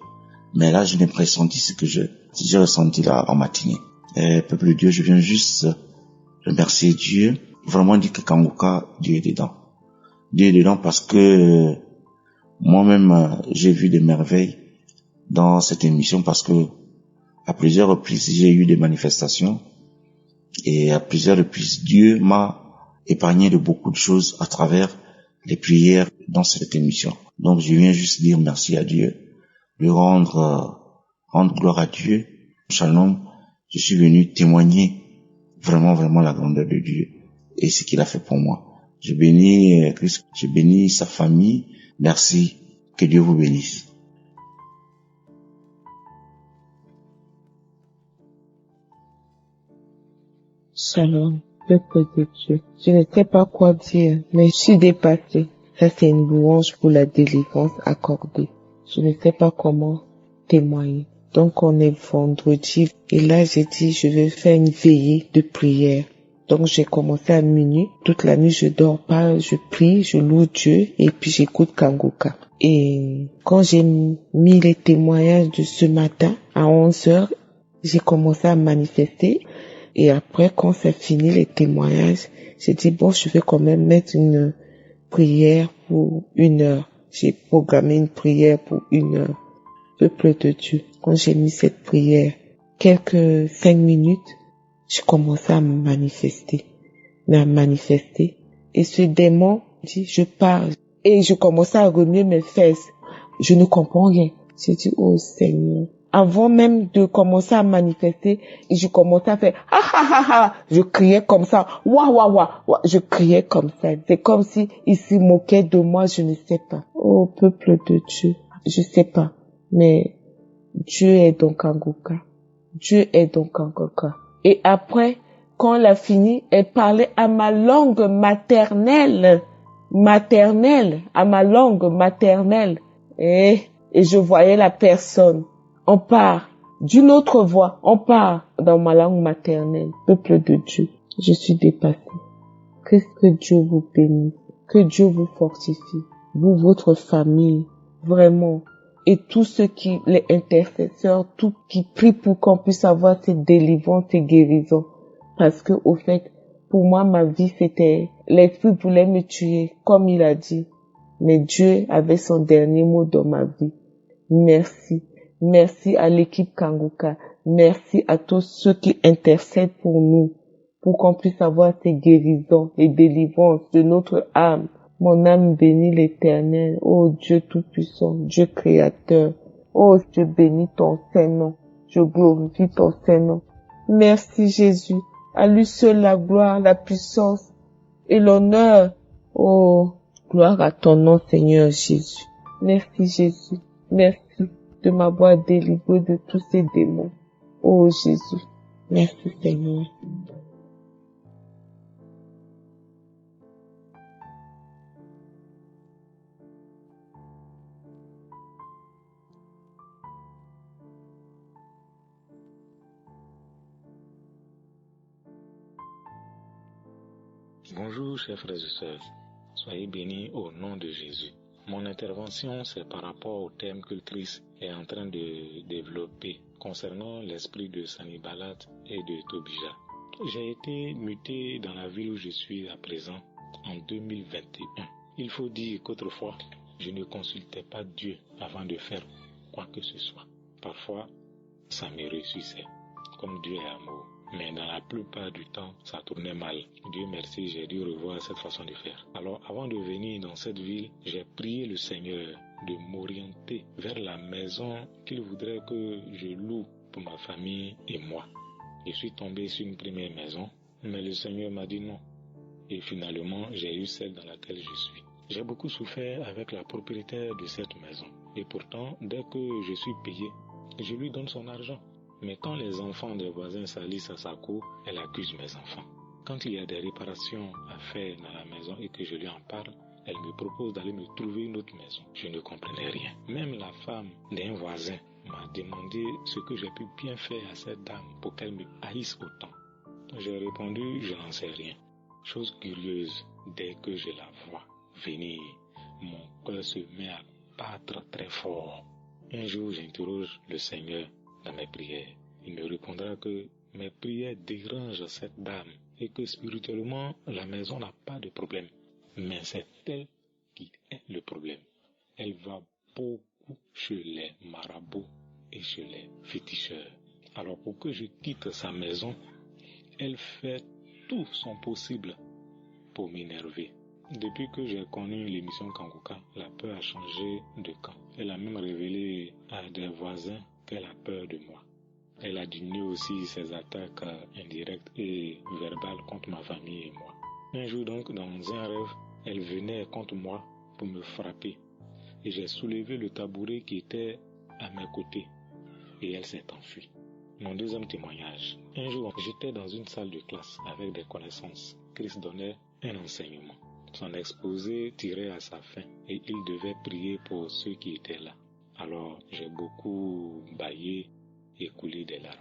S12: Mais là, je n'ai pressenti ce que j'ai ressenti là en matinée. Et peuple de Dieu, je viens juste remercier Dieu. Vraiment dire que Kanguka, Dieu est dedans. Dieu est dedans parce que moi-même, j'ai vu des merveilles dans cette émission, parce que à plusieurs reprises, j'ai eu des manifestations, et à plusieurs reprises, Dieu m'a épargné de beaucoup de choses à travers les prières dans cette émission. Donc, je viens juste dire merci à Dieu, de rendre gloire à Dieu. Shalom, je suis venu témoigner vraiment la grandeur de Dieu et ce qu'il a fait pour moi. Je bénis Christ, je bénis sa famille. Merci, que Dieu vous bénisse.
S13: Shalom, peuple de Dieu. Je ne sais pas quoi dire, mais je suis dépassée. Ça, c'est une louange pour la délivrance accordée. Je ne sais pas comment témoigner. Donc, on est vendredi. Et là, j'ai dit, je vais faire une veillée de prière. Donc, j'ai commencé à minuit. Toute la nuit, je dors pas. Je prie, je loue Dieu. Et puis, j'écoute Kanguka. Et quand j'ai mis les témoignages de ce matin, à 11h, j'ai commencé à manifester. Et après, quand c'est fini les témoignages, j'ai dit, bon, je vais quand même mettre une prière pour 1 heure. J'ai programmé une prière pour 1 heure. Peuple de Dieu. Quand j'ai mis cette prière, quelques 5 minutes, je commençais à manifester. Et ce démon dit, je pars. Et je commençais à remuer mes fesses. Je ne comprends rien. J'ai dit, oh Seigneur. Avant même de commencer à manifester, je commençais à faire ha ha ha ha. Je criais comme ça, wa. Je criais comme ça. C'est comme si ils se moquaient de moi, je ne sais pas. Oh peuple de Dieu, je sais pas. Mais Dieu est dans Kanguka. Dieu est dans Kanguka. Et après, quand elle a fini, elle parlait à ma langue maternelle. À ma langue maternelle. Et je voyais la personne. On part d'une autre voix. On part dans ma langue maternelle. Peuple de Dieu, je suis dépassée. Que Dieu vous bénisse. Que Dieu vous fortifie. Vous, votre famille, vraiment. Et tous ceux qui, les intercesseurs, tous qui prient pour qu'on puisse avoir cette délivrance et guérison. Parce que, au fait, pour moi, ma vie, c'était, l'esprit voulait me tuer, comme il a dit. Mais Dieu avait son dernier mot dans ma vie. Merci. Merci à l'équipe Kanguka. Merci à tous ceux qui intercèdent pour nous, pour qu'on puisse avoir ces guérisons et délivrances de notre âme. Mon âme bénit l'Éternel, ô Dieu Tout-Puissant, Dieu Créateur. Ô je bénis ton Saint-Nom, je glorifie ton Saint-Nom. Merci Jésus, à lui seul la gloire, la puissance et l'honneur. Oh, gloire à ton nom Seigneur Jésus. Merci Jésus, merci de m'avoir délivré de tous ces démons. Oh Jésus, merci Seigneur.
S14: Bonjour chers frères et sœurs, soyez bénis au nom de Jésus. Mon intervention c'est par rapport au thème que le Christ est en train de développer concernant l'esprit de Sanballat et de Tobija. J'ai été muté dans la ville où je suis à présent en 2021. Il faut dire qu'autrefois, je ne consultais pas Dieu avant de faire quoi que ce soit. Parfois, ça me réussissait, comme Dieu est amour. Mais dans la plupart du temps, ça tournait mal. Dieu merci, j'ai dû revoir cette façon de faire. Alors, avant de venir dans cette ville, j'ai prié le Seigneur de m'orienter vers la maison qu'il voudrait que je loue pour ma famille et moi. Je suis tombé sur une première maison, mais le Seigneur m'a dit non. Et finalement, j'ai eu celle dans laquelle je suis. J'ai beaucoup souffert avec la propriétaire de cette maison. Et pourtant, dès que je suis payé, je lui donne son argent. Mais quand les enfants des voisins salissent à sa cour, elle accuse mes enfants. Quand il y a des réparations à faire dans la maison et que je lui en parle, elle me propose d'aller me trouver une autre maison. Je ne comprenais rien. Même la femme d'un voisin m'a demandé ce que j'ai pu bien faire à cette dame pour qu'elle me haïsse autant. J'ai répondu, je n'en sais rien. Chose curieuse, dès que je la vois venir, mon cœur se met à battre très fort. Un jour, j'interroge le Seigneur dans mes prières. Il me répondra que mes prières dérangent cette dame et que spirituellement, la maison n'a pas de problème. Mais c'est elle qui est le problème. Elle va beaucoup chez les marabouts et chez les féticheurs. Alors pour que je quitte sa maison, elle fait tout son possible pour m'énerver. Depuis que j'ai connu l'émission Kanguka, la peur a changé de camp. Elle a même révélé à des voisins qu'elle a peur de moi. Elle a diminué aussi ses attaques indirectes et verbales contre ma famille et moi. Un jour donc, dans un rêve, elle venait contre moi pour me frapper. Et j'ai soulevé le tabouret qui était à mes côtés. Et elle s'est enfuie. Mon deuxième témoignage. Un jour, j'étais dans une salle de classe avec des connaissances. Christ donnait un enseignement. Son exposé tirait à sa fin et il devait prier pour ceux qui étaient là. Alors, j'ai beaucoup bâillé et coulé des larmes.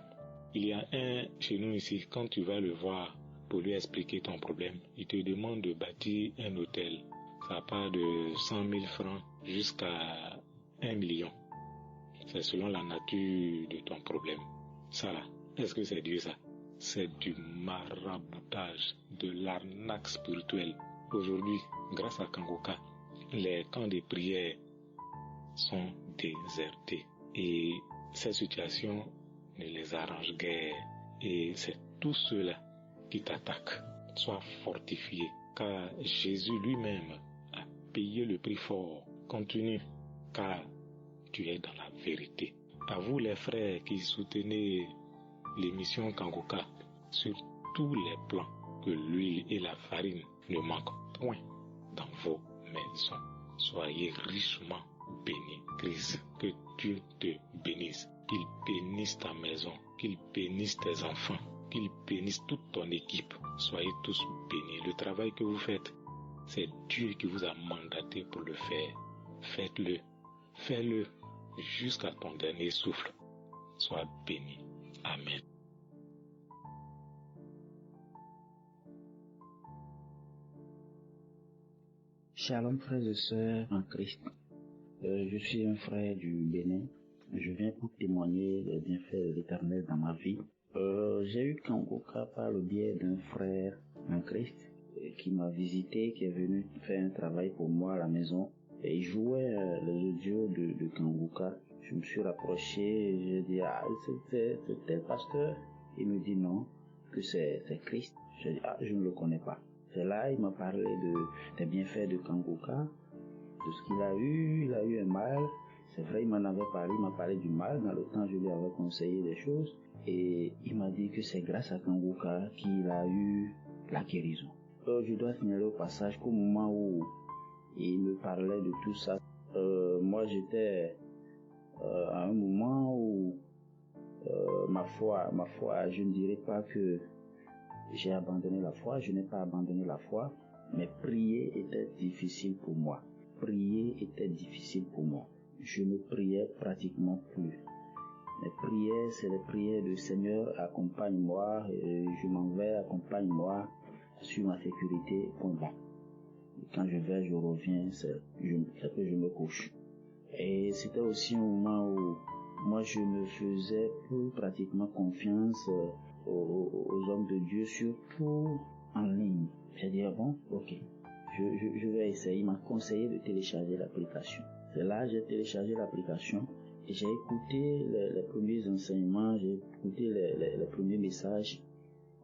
S14: Il y a un chez nous ici, quand tu vas le voir pour lui expliquer ton problème, il te demande de bâtir un hôtel. Ça part de 100 000 francs jusqu'à 1 million. C'est selon la nature de ton problème. Ça là, est-ce que c'est Dieu ça? C'est du maraboutage, de l'arnaque spirituelle. Aujourd'hui, grâce à Kanguka, les camps de prière sont désertés et ces situations ne les arrangent guère et c'est tous ceux-là qui t'attaquent. Sois fortifié car Jésus lui-même a payé le prix fort. Continue car tu es dans la vérité. À vous les frères qui soutenez l'émission Kanguka sur tous les plans, que l'huile et la farine ne manquent point dans vos maisons. Soyez richement bénis. Christ, que Dieu te bénisse. Qu'il bénisse ta maison, qu'il bénisse tes enfants, qu'il bénisse toute ton équipe. Soyez tous bénis. Le travail que vous faites, c'est Dieu qui vous a mandaté pour le faire. Faites-le. Fais-le jusqu'à ton dernier souffle. Sois béni. Amen.
S15: Shalom frères et sœurs en Christ. Je suis un frère du Bénin. Je viens pour témoigner des bienfaits de l'Éternel dans ma vie. J'ai eu Kanguka par le biais d'un frère en Christ qui m'a visité, qui est venu faire un travail pour moi à la maison. Et il jouait les audios de Kanguka. Je me suis rapproché, j'ai dit c'est tel pasteur. Il me dit non, que c'est Christ. J'ai dit je ne le connais pas. C'est là, il m'a parlé des bienfaits de Kangoka, de ce qu'il a eu. Il a eu un mal. C'est vrai, il m'en avait parlé, il m'a parlé du mal. Dans le temps, je lui avais conseillé des choses. Et il m'a dit que c'est grâce à Kangoka qu'il a eu la guérison. Je dois signaler au passage qu'au moment où il me parlait de tout ça, moi j'étais à un moment où ma foi, je ne dirais pas que j'ai abandonné la foi, je n'ai pas abandonné la foi, mais prier était difficile pour moi. Prier était difficile pour moi. Je ne priais pratiquement plus. Les prières, c'est les prières du Seigneur, accompagne-moi, je m'en vais, accompagne-moi, sur ma sécurité, point bas. Quand je vais, je reviens, c'est que je me couche. Et c'était aussi un moment où moi je ne faisais plus pratiquement confiance aux hommes de Dieu, surtout en ligne. J'ai dit, bon, ok, je vais essayer. Il m'a conseillé de télécharger l'application. C'est là j'ai téléchargé l'application et j'ai écouté les premiers enseignements, j'ai écouté les premiers messages.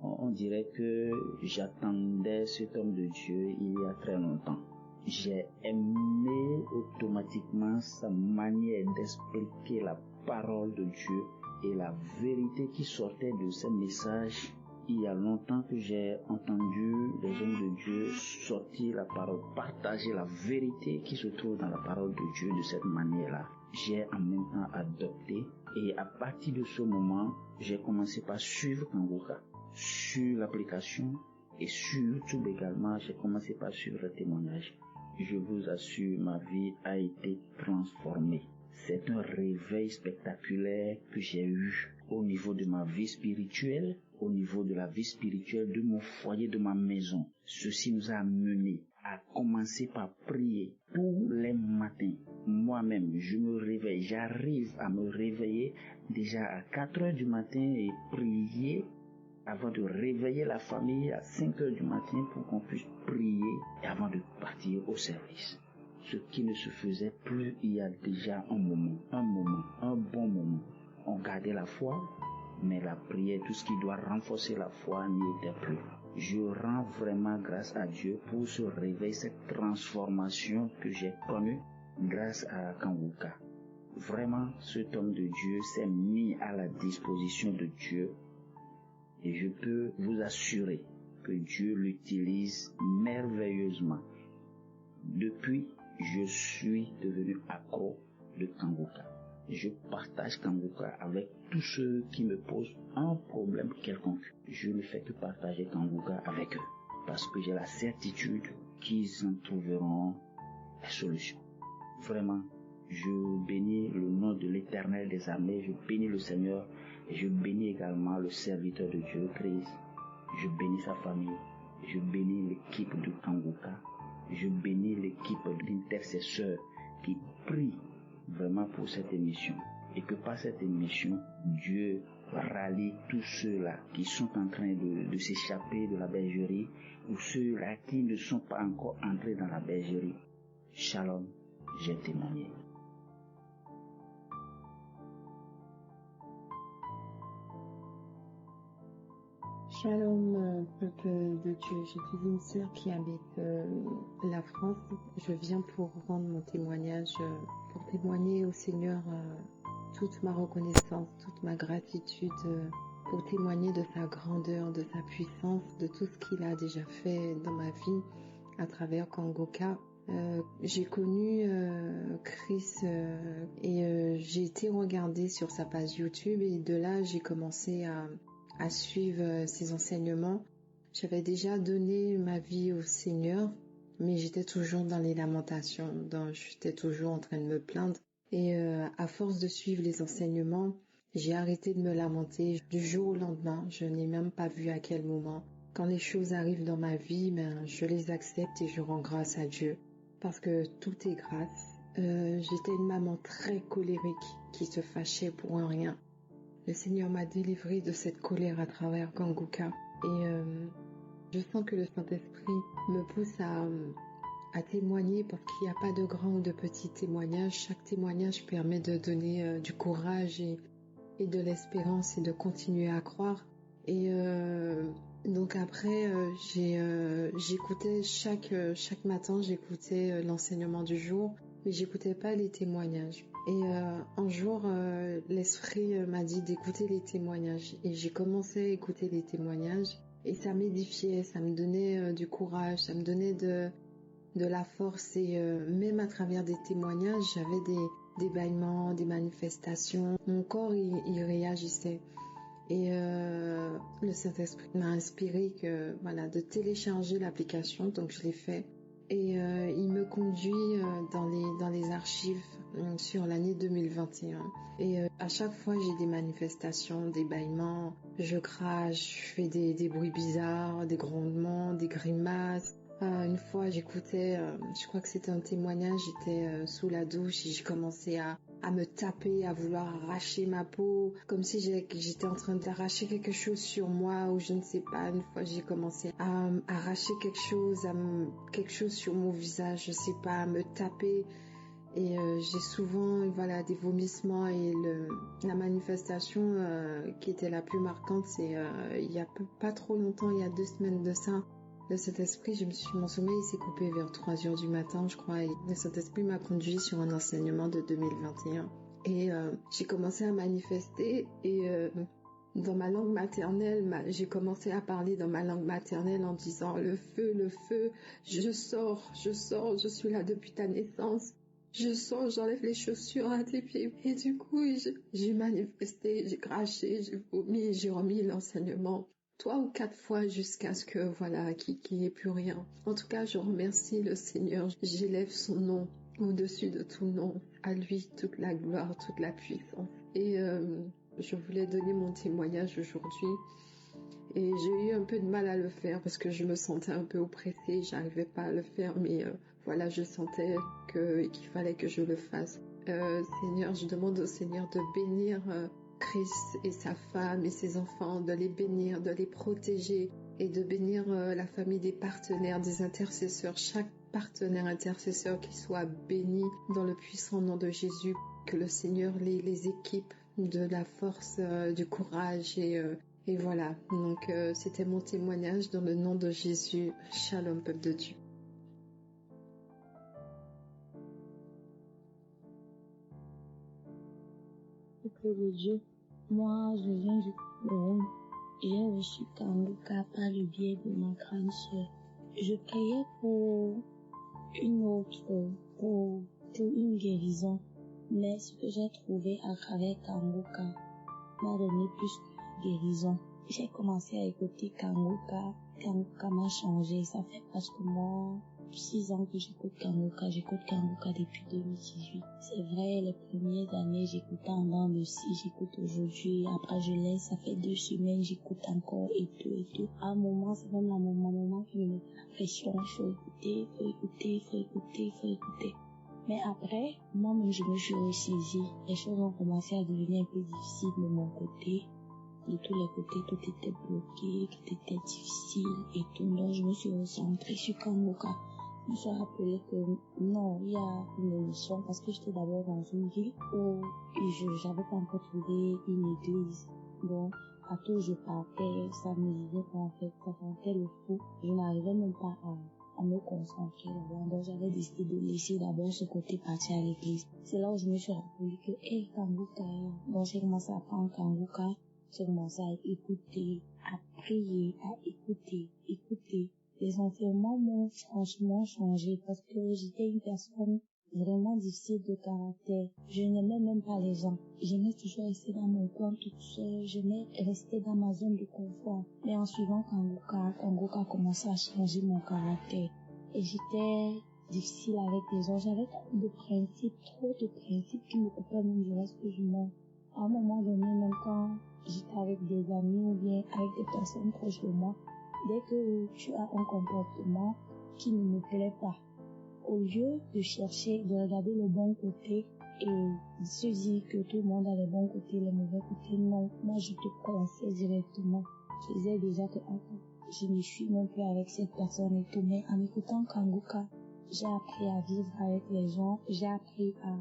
S15: On dirait que j'attendais cet homme de Dieu il y a très longtemps. J'ai aimé automatiquement sa manière d'expliquer la parole de Dieu et la vérité qui sortait de ces messages. Il y a longtemps que j'ai entendu les hommes de Dieu sortir la parole, partager la vérité qui se trouve dans la parole de Dieu de cette manière-là. J'ai en même temps adopté et à partir de ce moment, j'ai commencé par suivre Kangoka sur l'application et sur YouTube également. J'ai commencé par suivre le témoignage. Je vous assure, ma vie a été transformée. C'est un réveil spectaculaire que j'ai eu au niveau de ma vie spirituelle, au niveau de la vie spirituelle de mon foyer, de ma maison. Ceci nous a amené à commencer par prier tous les matins. Moi-même, je me réveille, j'arrive à me réveiller déjà à 4 heures du matin et prier avant de réveiller la famille à 5 heures du matin pour qu'on puisse prier et avant de partir au service. Ce qui ne se faisait plus il y a déjà un bon moment. On gardait la foi, mais la prière, tout ce qui doit renforcer la foi n'y était plus. Je rends vraiment grâce à Dieu pour ce réveil, cette transformation que j'ai connue grâce à Kangoka. Vraiment, cet homme de Dieu s'est mis à la disposition de Dieu et je peux vous assurer que Dieu l'utilise merveilleusement. Depuis, je suis devenu accro de Kangoka. Je partage Kangoka avec tous ceux qui me posent un problème quelconque. Je ne fais que partager Kangoka avec eux parce que j'ai la certitude qu'ils en trouveront la solution. Vraiment, je bénis le nom de l'Éternel des armées, je bénis le Seigneur et je bénis également le serviteur de Dieu, Christ. Je bénis sa famille, je bénis l'équipe de Kangoka. Je bénis l'équipe d'intercesseurs qui prient vraiment pour cette émission. Et que par cette émission, Dieu rallie tous ceux-là qui sont en train de s'échapper de la bergerie ou ceux-là qui ne sont pas encore entrés dans la bergerie. Shalom, j'ai témoigné.
S16: Shalom, peuple de Dieu. Je suis une sœur qui habite la France. Je viens pour rendre mon témoignage, pour témoigner au Seigneur toute ma reconnaissance, toute ma gratitude, pour témoigner de sa grandeur, de sa puissance, de tout ce qu'il a déjà fait dans ma vie à travers Kangoka. J'ai connu Chris et j'ai été regarder sur sa page YouTube et de là j'ai commencé à suivre ses enseignements. J'avais déjà donné ma vie au Seigneur, mais j'étais toujours dans les lamentations, j'étais toujours en train de me plaindre. Et à force de suivre les enseignements, j'ai arrêté de me lamenter du jour au lendemain. Je n'ai même pas vu à quel moment. Quand les choses arrivent dans ma vie, je les accepte et je rends grâce à Dieu. Parce que tout est grâce. J'étais une maman très colérique qui se fâchait pour un rien. Le Seigneur m'a délivrée de cette colère à travers Kangoka. Et je sens que le Saint-Esprit me pousse à témoigner parce qu'il n'y a pas de grand ou de petit témoignage. Chaque témoignage permet de donner du courage et de l'espérance et de continuer à croire. Et Donc après, j'écoutais chaque matin, j'écoutais l'enseignement du jour, mais j'écoutais pas les témoignages. Et un jour, l'esprit m'a dit d'écouter les témoignages. Et j'ai commencé à écouter les témoignages. Et ça m'édifiait, ça me donnait du courage, ça me donnait de la force. Et même à travers des témoignages, j'avais des bâillements, des manifestations. Mon corps, il réagissait. Et le Saint-Esprit m'a inspiré de télécharger l'application, donc je l'ai fait. Et il me conduit dans les archives sur l'année 2021. Et à chaque fois, j'ai des manifestations, des bâillements, je crache, je fais des bruits bizarres, des grondements, des grimaces. Une fois, j'écoutais, je crois que c'était un témoignage, j'étais sous la douche et j'ai commencé à me taper, à vouloir arracher ma peau, comme si j'étais en train d'arracher quelque chose sur moi ou je ne sais pas. Une fois, j'ai commencé à arracher quelque chose sur mon visage, je sais pas, à me taper. Et j'ai souvent des vomissements et la manifestation qui était la plus marquante, c'est il y a pas trop longtemps, il y a 2 semaines de ça. Le Saint-Esprit, mon sommeil s'est coupé vers 3 heures du matin, je crois, et le Saint-Esprit m'a conduit sur un enseignement de 2021. Et j'ai commencé à manifester et dans ma langue maternelle, j'ai commencé à parler dans ma langue maternelle en disant le feu, je sors, je suis là depuis ta naissance. Je sors, j'enlève les chaussures à tes pieds. Et du coup, j'ai manifesté, j'ai craché, j'ai vomi, j'ai remis l'enseignement 3 ou 4 fois jusqu'à ce que, qu'il n'y ait plus rien. En tout cas, je remercie le Seigneur. J'élève son nom au-dessus de tout nom. À lui, toute la gloire, toute la puissance. Et je voulais donner mon témoignage aujourd'hui. Et j'ai eu un peu de mal à le faire parce que je me sentais un peu oppressée. J'arrivais pas à le faire, mais je sentais qu'il fallait que je le fasse. Seigneur, je demande au Seigneur de bénir Christ et sa femme et ses enfants, de les bénir, de les protéger et de bénir la famille des partenaires, des intercesseurs, chaque partenaire intercesseur qui soit béni dans le puissant nom de Jésus, que le Seigneur les équipe de la force, du courage et voilà. Donc c'était mon témoignage dans le nom de Jésus. Shalom, peuple de Dieu.
S9: Peuple de Dieu, moi je viens du Cameroun. J'ai reçu Kanguka par le biais de ma grande sœur. Je priais pour une guérison, mais ce que j'ai trouvé à travers Kanguka m'a donné plus que guérison. J'ai commencé à écouter Kanguka. Kanguka m'a changé. Ça fait presque 6 ans que j'écoute Kanguka. J'écoute Kanguka depuis 2018. C'est vrai, les premières années, j'écoutais en dents de scie, j'écoute aujourd'hui. Après, je laisse, ça fait 2 semaines, j'écoute encore et tout. À un moment, c'est même à mon moment qui me met la pression. Il faut écouter. Mais après, moi-même, je me suis ressaisie. Les choses ont commencé à devenir un peu difficiles de mon côté. De tous les côtés, tout était bloqué, tout était difficile et tout. Donc, je me suis recentrée sur Kanguka. Je me suis rappelé que non, il y a une émission parce que j'étais d'abord dans une ville où j'avais pas encore trouvé une église. Donc, à tout où je partais, ça me disait qu'en fait, ça sentait le fou. Je n'arrivais même pas à me concentrer là-bas. Donc, j'avais décidé de laisser d'abord ce côté partir à l'église. C'est là où je me suis rappelé que, Kanguka. Donc, j'ai commencé à apprendre Kanguka. J'ai commencé à écouter, à prier, à écouter. Les enseignements m'ont franchement changé parce que j'étais une personne vraiment difficile de caractère. Je n'aimais même pas les gens. J'aimais toujours rester dans mon coin toute seule. J'aimais rester dans ma zone de confort. Mais en suivant Kanguka a commencé à changer mon caractère. Et j'étais difficile avec les gens. J'avais trop de principes qui me coupaient même du reste du monde. À un moment donné, même quand j'étais avec des amis ou bien avec des personnes proches de moi, dès que tu as un comportement qui ne me plaît pas, au lieu de chercher, de regarder le bon côté et se dire que tout le monde a les bons côtés, les mauvais côtés, non, moi je te conseille directement. Je disais déjà que je ne suis non plus avec cette personne et tout, mais en écoutant Kanguka, j'ai appris à vivre avec les gens, j'ai appris à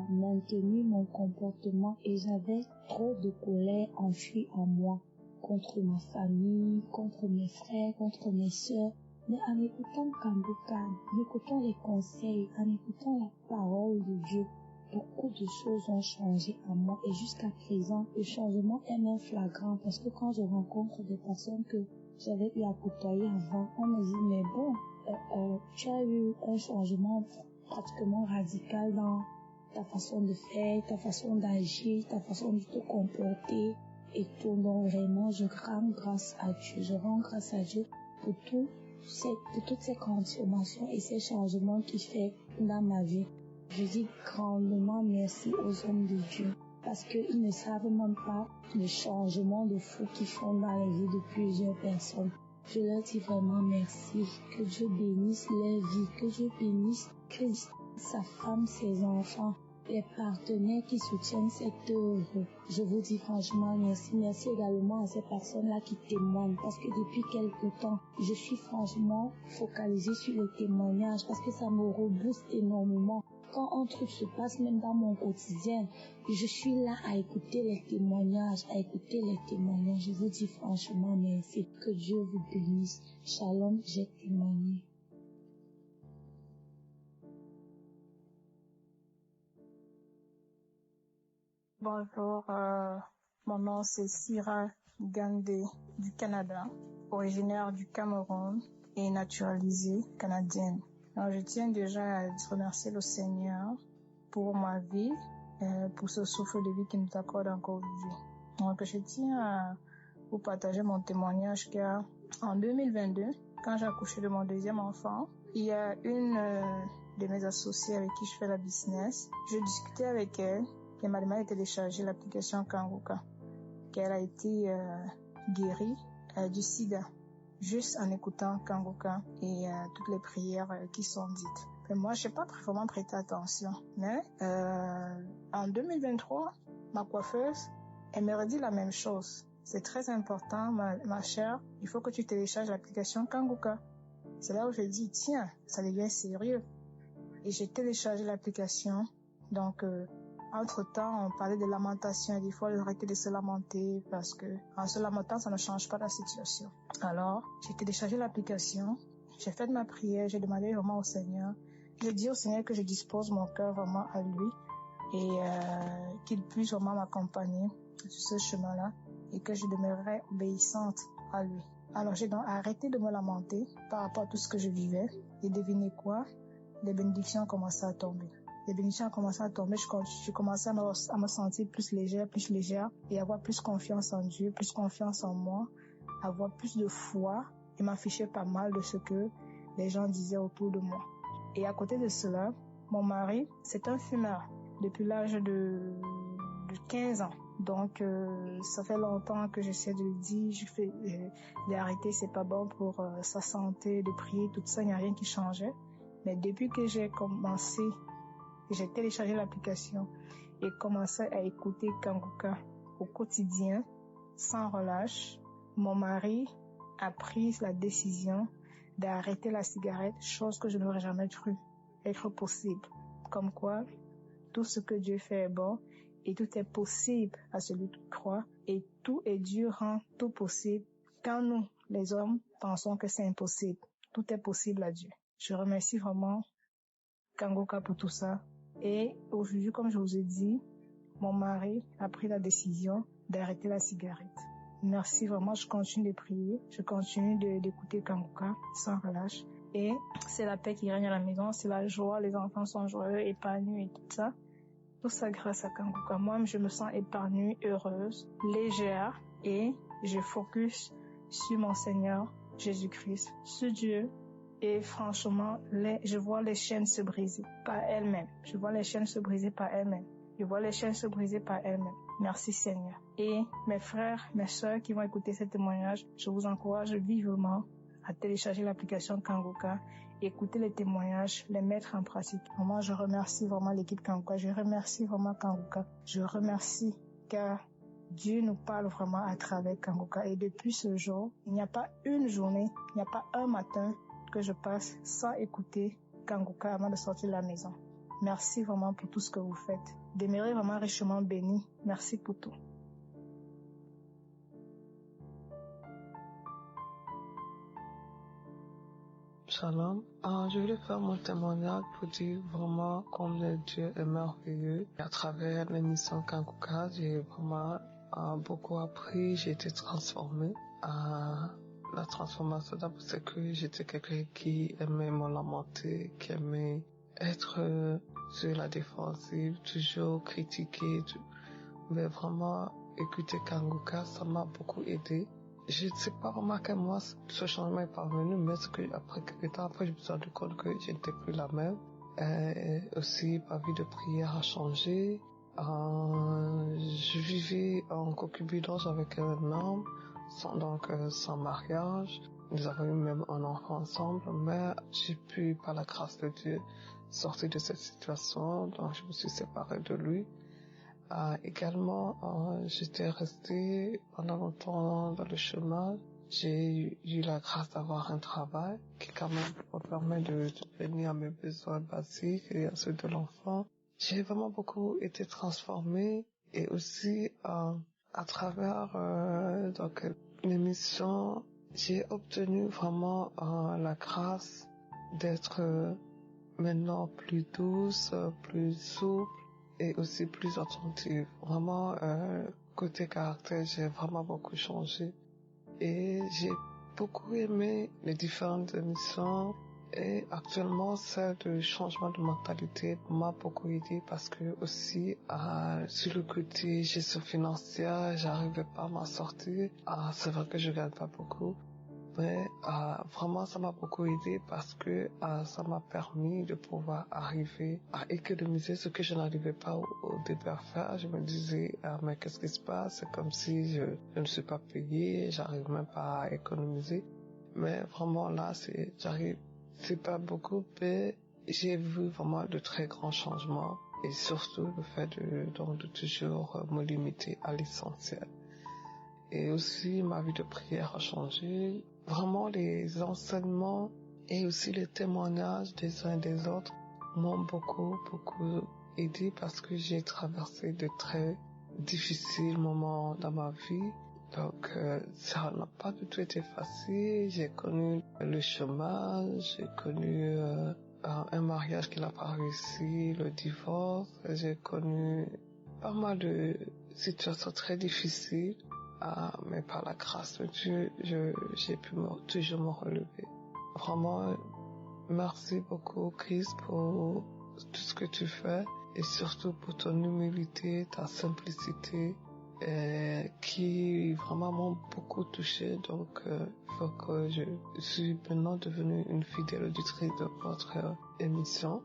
S9: maintenir mon comportement et j'avais trop de colère enfouie en moi.
S17: contre ma famille, contre mes frères, contre mes sœurs. Mais en écoutant Kanguka, en écoutant les conseils, en écoutant la parole de Dieu, beaucoup de choses ont changé à moi et jusqu'à présent, le changement est même flagrant parce que quand je rencontre des personnes que j'avais eu à côtoyer avant, on me dit mais bon, tu as eu un changement pratiquement radical dans ta façon de faire, ta façon d'agir, ta façon de te comporter et tout. Donc vraiment, je rends grâce à Dieu. Je rends grâce à Dieu pour toutes ces transformations et ces changements qu'il fait dans ma vie. Je dis grandement merci aux hommes de Dieu parce qu'ils ne savent même pas le changement de fou qu'ils font dans la vie de plusieurs personnes. Je leur dis vraiment merci, que Dieu bénisse leur vie, que Dieu bénisse sa femme, ses enfants, les partenaires qui soutiennent cette œuvre. Je vous dis franchement merci. Merci également à ces personnes-là qui témoignent parce que depuis quelque temps, je suis franchement focalisée sur le témoignage parce que ça me rebooste énormément. Quand un truc se passe même dans mon quotidien, je suis là à écouter les témoignages, Je vous dis franchement merci. Que Dieu vous bénisse. Shalom, j'ai témoigné.
S18: Bonjour, mon nom c'est Sira Gandé du Canada, originaire du Cameroun et naturalisée canadienne. Alors, je tiens déjà à remercier le Seigneur pour ma vie, pour ce souffle de vie qu'il nous accorde encore aujourd'hui. Donc, je tiens à vous partager mon témoignage car en 2022, quand j'ai accouché de mon deuxième enfant, il y a une de mes associées avec qui je fais la business. Je discutais avec elle et m'a demandé de télécharger l'application Kanguka, qu'elle a été guérie du sida, juste en écoutant Kanguka et toutes les prières qui sont dites. Et moi, je n'ai pas vraiment prêté attention. Mais en 2023, ma coiffeuse, elle me redit la même chose. C'est très important, ma chère, il faut que tu télécharges l'application Kanguka. C'est là où je dis, tiens, ça devient sérieux. Et j'ai téléchargé l'application. Donc, entre-temps, on parlait de lamentation. Et des fois, il arrêtait de se lamenter parce que en se lamentant, ça ne change pas la situation. Alors, j'ai téléchargé l'application. J'ai fait ma prière. J'ai demandé vraiment au Seigneur. J'ai dit au Seigneur que je dispose mon cœur vraiment à lui et qu'il puisse vraiment m'accompagner sur ce chemin-là et que je demeurerai obéissante à lui. Alors, j'ai donc arrêté de me lamenter par rapport à tout ce que je vivais. Et devinez quoi? Les bénédictions ont commencé à tomber. Les bénédictions ont commencé à tomber. Je commençais à me sentir plus légère et avoir plus confiance en Dieu, plus confiance en moi, avoir plus de foi et m'afficher pas mal de ce que les gens disaient autour de moi. Et à côté de cela, mon mari, c'est un fumeur depuis l'âge de 15 ans. Donc, ça fait longtemps que j'essaie de lui dire, d'arrêter, c'est pas bon pour sa santé, de prier, tout ça, il n'y a rien qui changeait. Mais depuis que j'ai commencé, j'ai téléchargé l'application et commencé à écouter Kanguka au quotidien, sans relâche, mon mari a pris la décision d'arrêter la cigarette, chose que je n'aurais jamais cru être possible. Comme quoi, tout ce que Dieu fait est bon et tout est possible à celui qui croit et tout est Dieu rend tout possible quand nous, les hommes, pensons que c'est impossible. Tout est possible à Dieu. Je remercie vraiment Kanguka pour tout ça. Et aujourd'hui, comme je vous ai dit, mon mari a pris la décision d'arrêter la cigarette. Merci vraiment, je continue de prier, je continue d'écouter Kanguka sans relâche. Et c'est la paix qui règne à la maison, c'est la joie, les enfants sont joyeux, épanouis et tout ça. Tout ça grâce à Kanguka. Moi, je me sens épanouie, heureuse, légère et je focus sur mon Seigneur Jésus-Christ, sur Dieu. Et franchement, je vois les chaînes se briser par elles-mêmes. Je vois les chaînes se briser par elles-mêmes. Merci Seigneur. Et mes frères, mes sœurs qui vont écouter ce témoignage, je vous encourage vivement à télécharger l'application Kanguka, écouter les témoignages, les mettre en pratique. Vraiment, je remercie vraiment l'équipe Kanguka. Je remercie vraiment Kanguka. Je remercie car Dieu nous parle vraiment à travers Kanguka. Et depuis ce jour, il n'y a pas une journée, il n'y a pas un matin que je passe sans écouter Kanguka avant de sortir de la maison. Merci vraiment pour tout ce que vous faites. Demeurez vraiment richement bénis. Merci pour tout.
S19: Shalom. Je voulais faire mon témoignage pour dire vraiment combien Dieu est merveilleux. Et à travers l'émission Kanguka, j'ai vraiment beaucoup appris, j'ai été transformée. La transformation d'abord, c'est que j'étais quelqu'un qui aimait me lamenter, qui aimait être sur la défensive, toujours critiquer. Mais vraiment, écouter Kanguka, ça m'a beaucoup aidé. Je ne sais pas vraiment à quel moment ce changement est parvenu, mais c'est que après quelques temps, après, je me suis rendu compte que je n'étais plus la même. Et aussi, ma vie de prière a changé. Je vivais en concubinage avec un homme, sans mariage. Nous avons eu même un enfant ensemble, mais j'ai pu, par la grâce de Dieu, sortir de cette situation. Donc, je me suis séparée de lui. Également, j'étais restée pendant longtemps dans le chômage. J'ai eu la grâce d'avoir un travail qui quand même me permet de venir à mes besoins basiques et à ceux de l'enfant. J'ai vraiment beaucoup été transformée et aussi à travers donc l'émission, j'ai obtenu vraiment la grâce d'être maintenant plus douce, plus souple et aussi plus attentive. Vraiment, côté caractère, j'ai vraiment beaucoup changé. Et j'ai beaucoup aimé les différentes émissions. Et actuellement, celle de changement de mentalité m'a beaucoup aidé parce que aussi, sur le côté gestion financière, j'arrivais pas à m'en sortir. C'est vrai que je gagne pas beaucoup. Mais vraiment, ça m'a beaucoup aidé parce que ça m'a permis de pouvoir arriver à économiser ce que je n'arrivais pas au début à faire. Je me disais, mais qu'est-ce qui se passe? C'est comme si je ne suis pas payé, j'arrive même pas à économiser. Mais vraiment là, c'est pas beaucoup, mais j'ai vu vraiment de très grands changements et surtout le fait de toujours me limiter à l'essentiel. Et aussi, ma vie de prière a changé. Vraiment, les enseignements et aussi les témoignages des uns et des autres m'ont beaucoup aidé parce que j'ai traversé de très difficiles moments dans ma vie. Donc, ça n'a pas du tout été facile. J'ai connu le chômage, j'ai connu un mariage qui n'a pas réussi, le divorce. J'ai connu pas mal de situations très difficiles. Mais par la grâce de Dieu, j'ai pu toujours me relever. Vraiment, merci beaucoup, Chris, pour tout ce que tu fais et surtout pour ton humilité, ta simplicité, qui vraiment m'ont beaucoup touché. Donc, il faut que je suis maintenant devenue une fidèle auditrice de votre émission.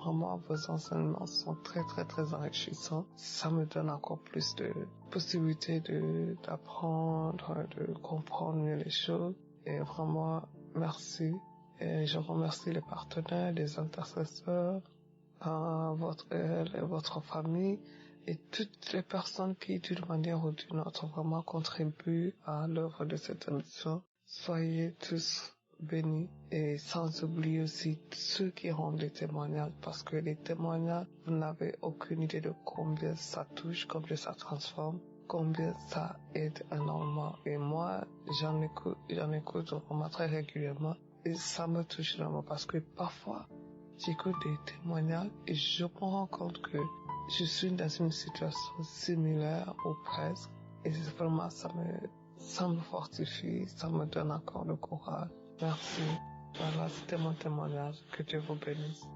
S19: Vraiment, vos enseignements sont très, très, très enrichissants. Ça me donne encore plus de possibilités d'apprendre, de comprendre mieux les choses. Et vraiment, merci. Et je remercie les partenaires, les intercesseurs, votre famille et toutes les personnes qui, d'une manière ou d'une autre, vraiment contribuent à l'œuvre de cette émission. Soyez tous bénis et sans oublier aussi ceux qui rendent les témoignages parce que les témoignages, vous n'avez aucune idée de combien ça touche, combien ça transforme, combien ça aide énormément. Et moi, j'en écoute vraiment très régulièrement et ça me touche énormément parce que parfois, j'écoute des témoignages et je me rends compte que je suis dans une situation similaire ou presque et vraiment ça me fortifie, ça me donne encore le courage. Merci. Voilà, c'était mon témoignage. Que Dieu vous bénisse.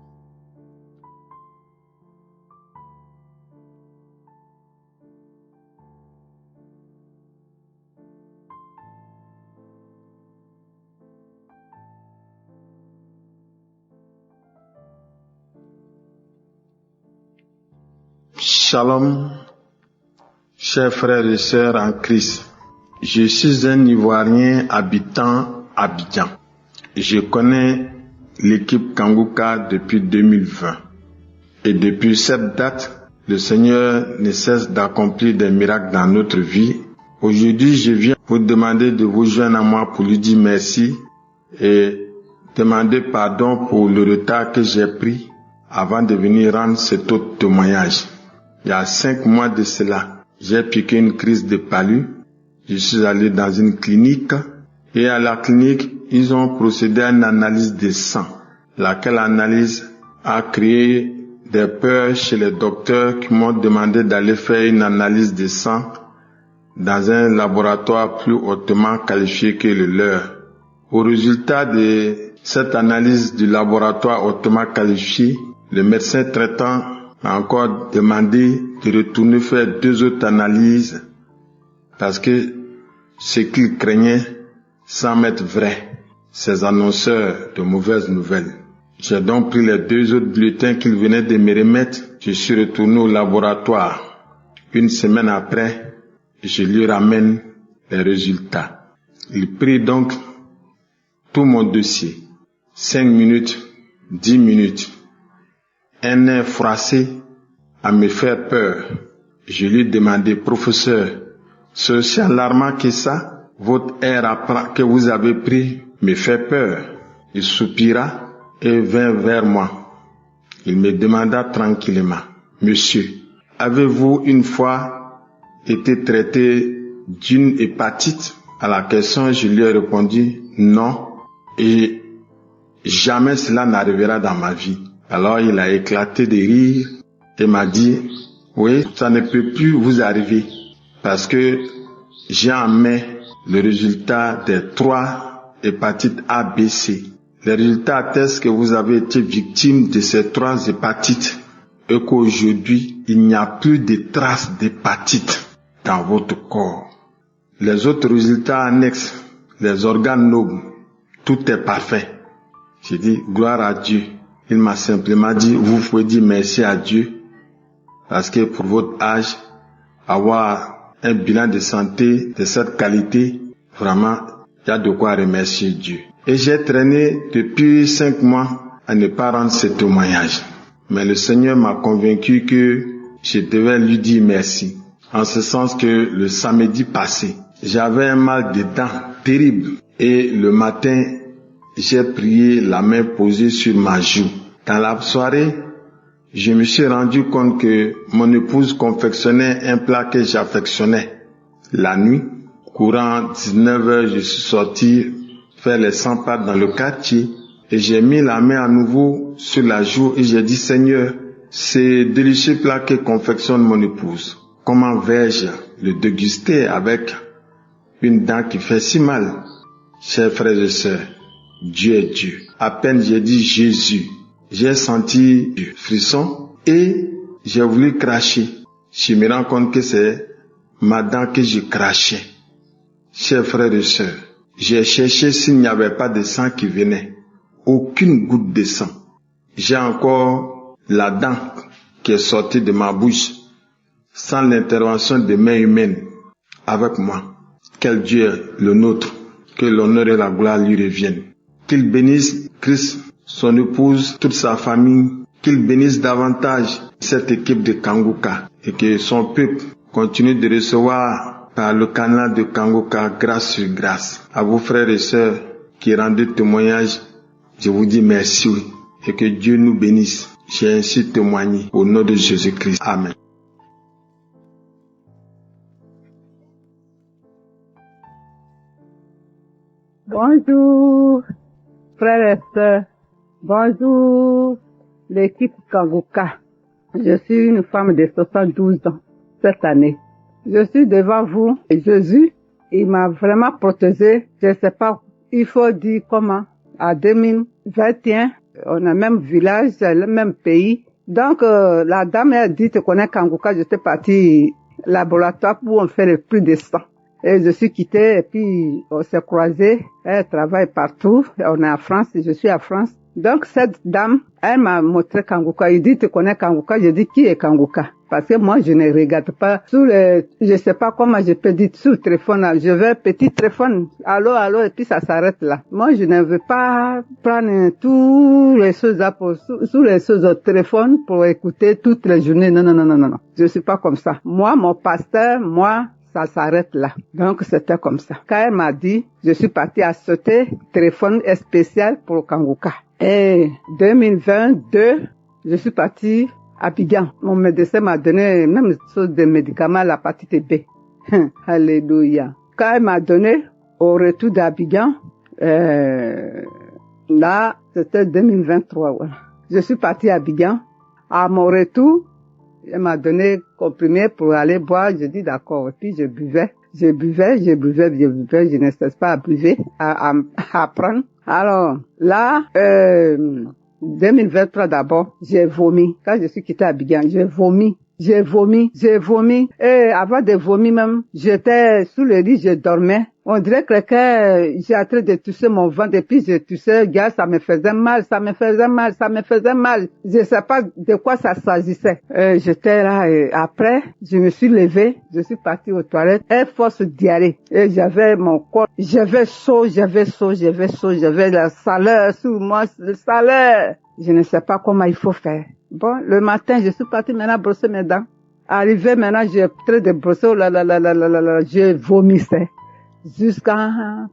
S20: Shalom, chers frères et sœurs en Christ. Je suis un Ivoirien habitant Abidjan. Je connais l'équipe Kanguka depuis 2020. Et depuis cette date, le Seigneur ne cesse d'accomplir des miracles dans notre vie. Aujourd'hui, je viens vous demander de vous joindre à moi pour lui dire merci et demander pardon pour le retard que j'ai pris avant de venir rendre cet autre témoignage. Il y a 5 mois de cela, j'ai piqué une crise de palu. Je suis allé dans une clinique Et à la clinique, ils ont procédé à une analyse des sangs, laquelle analyse a créé des peurs chez les docteurs qui m'ont demandé d'aller faire une analyse des sangs dans un laboratoire plus hautement qualifié que le leur. Au résultat de cette analyse du laboratoire hautement qualifié, le médecin traitant m'a encore demandé de retourner faire 2 autres analyses parce que ce qu'il craignait semble être vrai, ces annonceurs de mauvaises nouvelles. J'ai donc pris les 2 autres bulletins qu'il venait de me remettre. Je suis retourné au laboratoire. Une semaine après, je lui ramène les résultats. Il prit donc tout mon dossier. 5 minutes, 10 minutes. Un air froissé à me faire peur. Je lui ai demandé, professeur, c'est aussi alarmant que ça? Votre air que vous avez pris me fait peur. Il soupira et vint vers moi. Il me demanda tranquillement, monsieur, avez-vous une fois été traité d'une hépatite? À la question, je lui ai répondu, non, et jamais cela n'arrivera dans ma vie. Alors il a éclaté de rire et m'a dit, oui, ça ne peut plus vous arriver parce que j'ai en main le résultat des 3 hépatites A, B, C. Les résultats attestent que vous avez été victime de ces 3 hépatites et qu'aujourd'hui, il n'y a plus de traces d'hépatite dans votre corps. Les autres résultats annexes, les organes nobles, tout est parfait. J'ai dit, gloire à Dieu. Il m'a simplement dit, vous pouvez dire merci à Dieu parce que pour votre âge, avoir un bilan de santé de cette qualité, vraiment, il y a de quoi remercier Dieu. Et j'ai traîné depuis 5 mois à ne pas rendre ce témoignage. Mais le Seigneur m'a convaincu que je devais lui dire merci. En ce sens que le samedi passé, j'avais un mal de dents terrible. Et le matin, j'ai prié la main posée sur ma joue. Dans la soirée, je me suis rendu compte que mon épouse confectionnait un plat que j'affectionnais. La nuit, courant 19h, je suis sorti faire les 100 pas dans le quartier et j'ai mis la main à nouveau sur la joue et j'ai dit, Seigneur, c'est délicieux plat que confectionne mon épouse. Comment vais-je le déguster avec une dent qui fait si mal? Chers frères et sœurs, Dieu est Dieu. À peine j'ai dit Jésus, j'ai senti du frisson et j'ai voulu cracher. Je me rends compte que c'est ma dent que je crachais. Chers frères et sœurs, j'ai cherché s'il n'y avait pas de sang qui venait. Aucune goutte de sang. J'ai encore la dent qui est sortie de ma bouche sans l'intervention de mains humaines avec moi. Quel Dieu est le nôtre, que l'honneur et la gloire lui reviennent. Qu'il bénisse Christ, son épouse, toute sa famille, qu'il bénisse davantage cette équipe de Kanguka et que son peuple continue de recevoir par le canal de Kanguka grâce sur grâce. À vos frères et sœurs qui rendez témoignage, je vous dis merci et que Dieu nous bénisse. J'ai ainsi témoigné au nom de Jésus-Christ. Amen.
S21: Bonjour, frères et sœurs. Bonjour, l'équipe Kanguka. Je suis une femme de 72 ans cette année. Je suis devant vous et Jésus, il m'a vraiment protégé. Je ne sais pas, il faut dire comment. À 2021, on a le même village, le même pays. Donc, la dame a dit, tu connais Kanguka, j'étais partie au laboratoire où on fait le plus de sang. Et je suis quittée et puis on s'est croisés. Elle travaille partout. On est en France, je suis en France. Donc cette dame, elle m'a montré Kanguka. Il dit, tu connais Kanguka? Je dis, qui est Kanguka? Parce que moi, je ne regarde pas je sais pas comment je peux dire sur le téléphone. Je veux petit téléphone. Allô, allô, et puis ça s'arrête là. Moi, je ne veux pas prendre toutes les choses là sur les choses au téléphone pour écouter toutes les journées. Non, non, non, non, non. Je suis pas comme ça. Moi, mon pasteur, ça s'arrête là. Donc, c'était comme ça. Quand elle m'a dit, je suis partie acheter téléphone spécial pour Kanguka. Et 2022, je suis partie à Abidjan. Mon médecin m'a donné même chose de médicaments, la hépatite B. Alléluia. Quand elle m'a donné, au retour d'Abidjan, là, c'était 2023, voilà. Je suis partie à Abidjan. À mon retour, elle m'a donné comprimé pour aller boire. J'ai dit d'accord. Et puis je buvais, je ne cesse pas à prendre. Alors, là, 2023 d'abord, j'ai vomi. Quand je suis quittée à Abidjan, j'ai vomi. Et avant de vomir même, j'étais sous le lit, je dormais. On dirait que j'ai en train de toucher mon ventre et puis je touchais, gars, ça me faisait mal. Je sais pas de quoi ça s'agissait. J'étais là et après, je me suis levée, je suis partie aux toilettes, force diarrhée. Et j'avais mon corps, j'avais chaud, j'avais la chaleur sur moi, le chaleur. Je ne sais pas comment il faut faire. Bon, le matin, je suis partie maintenant brosser mes dents. Arrivé maintenant, j'ai train de brosser, je vomissais.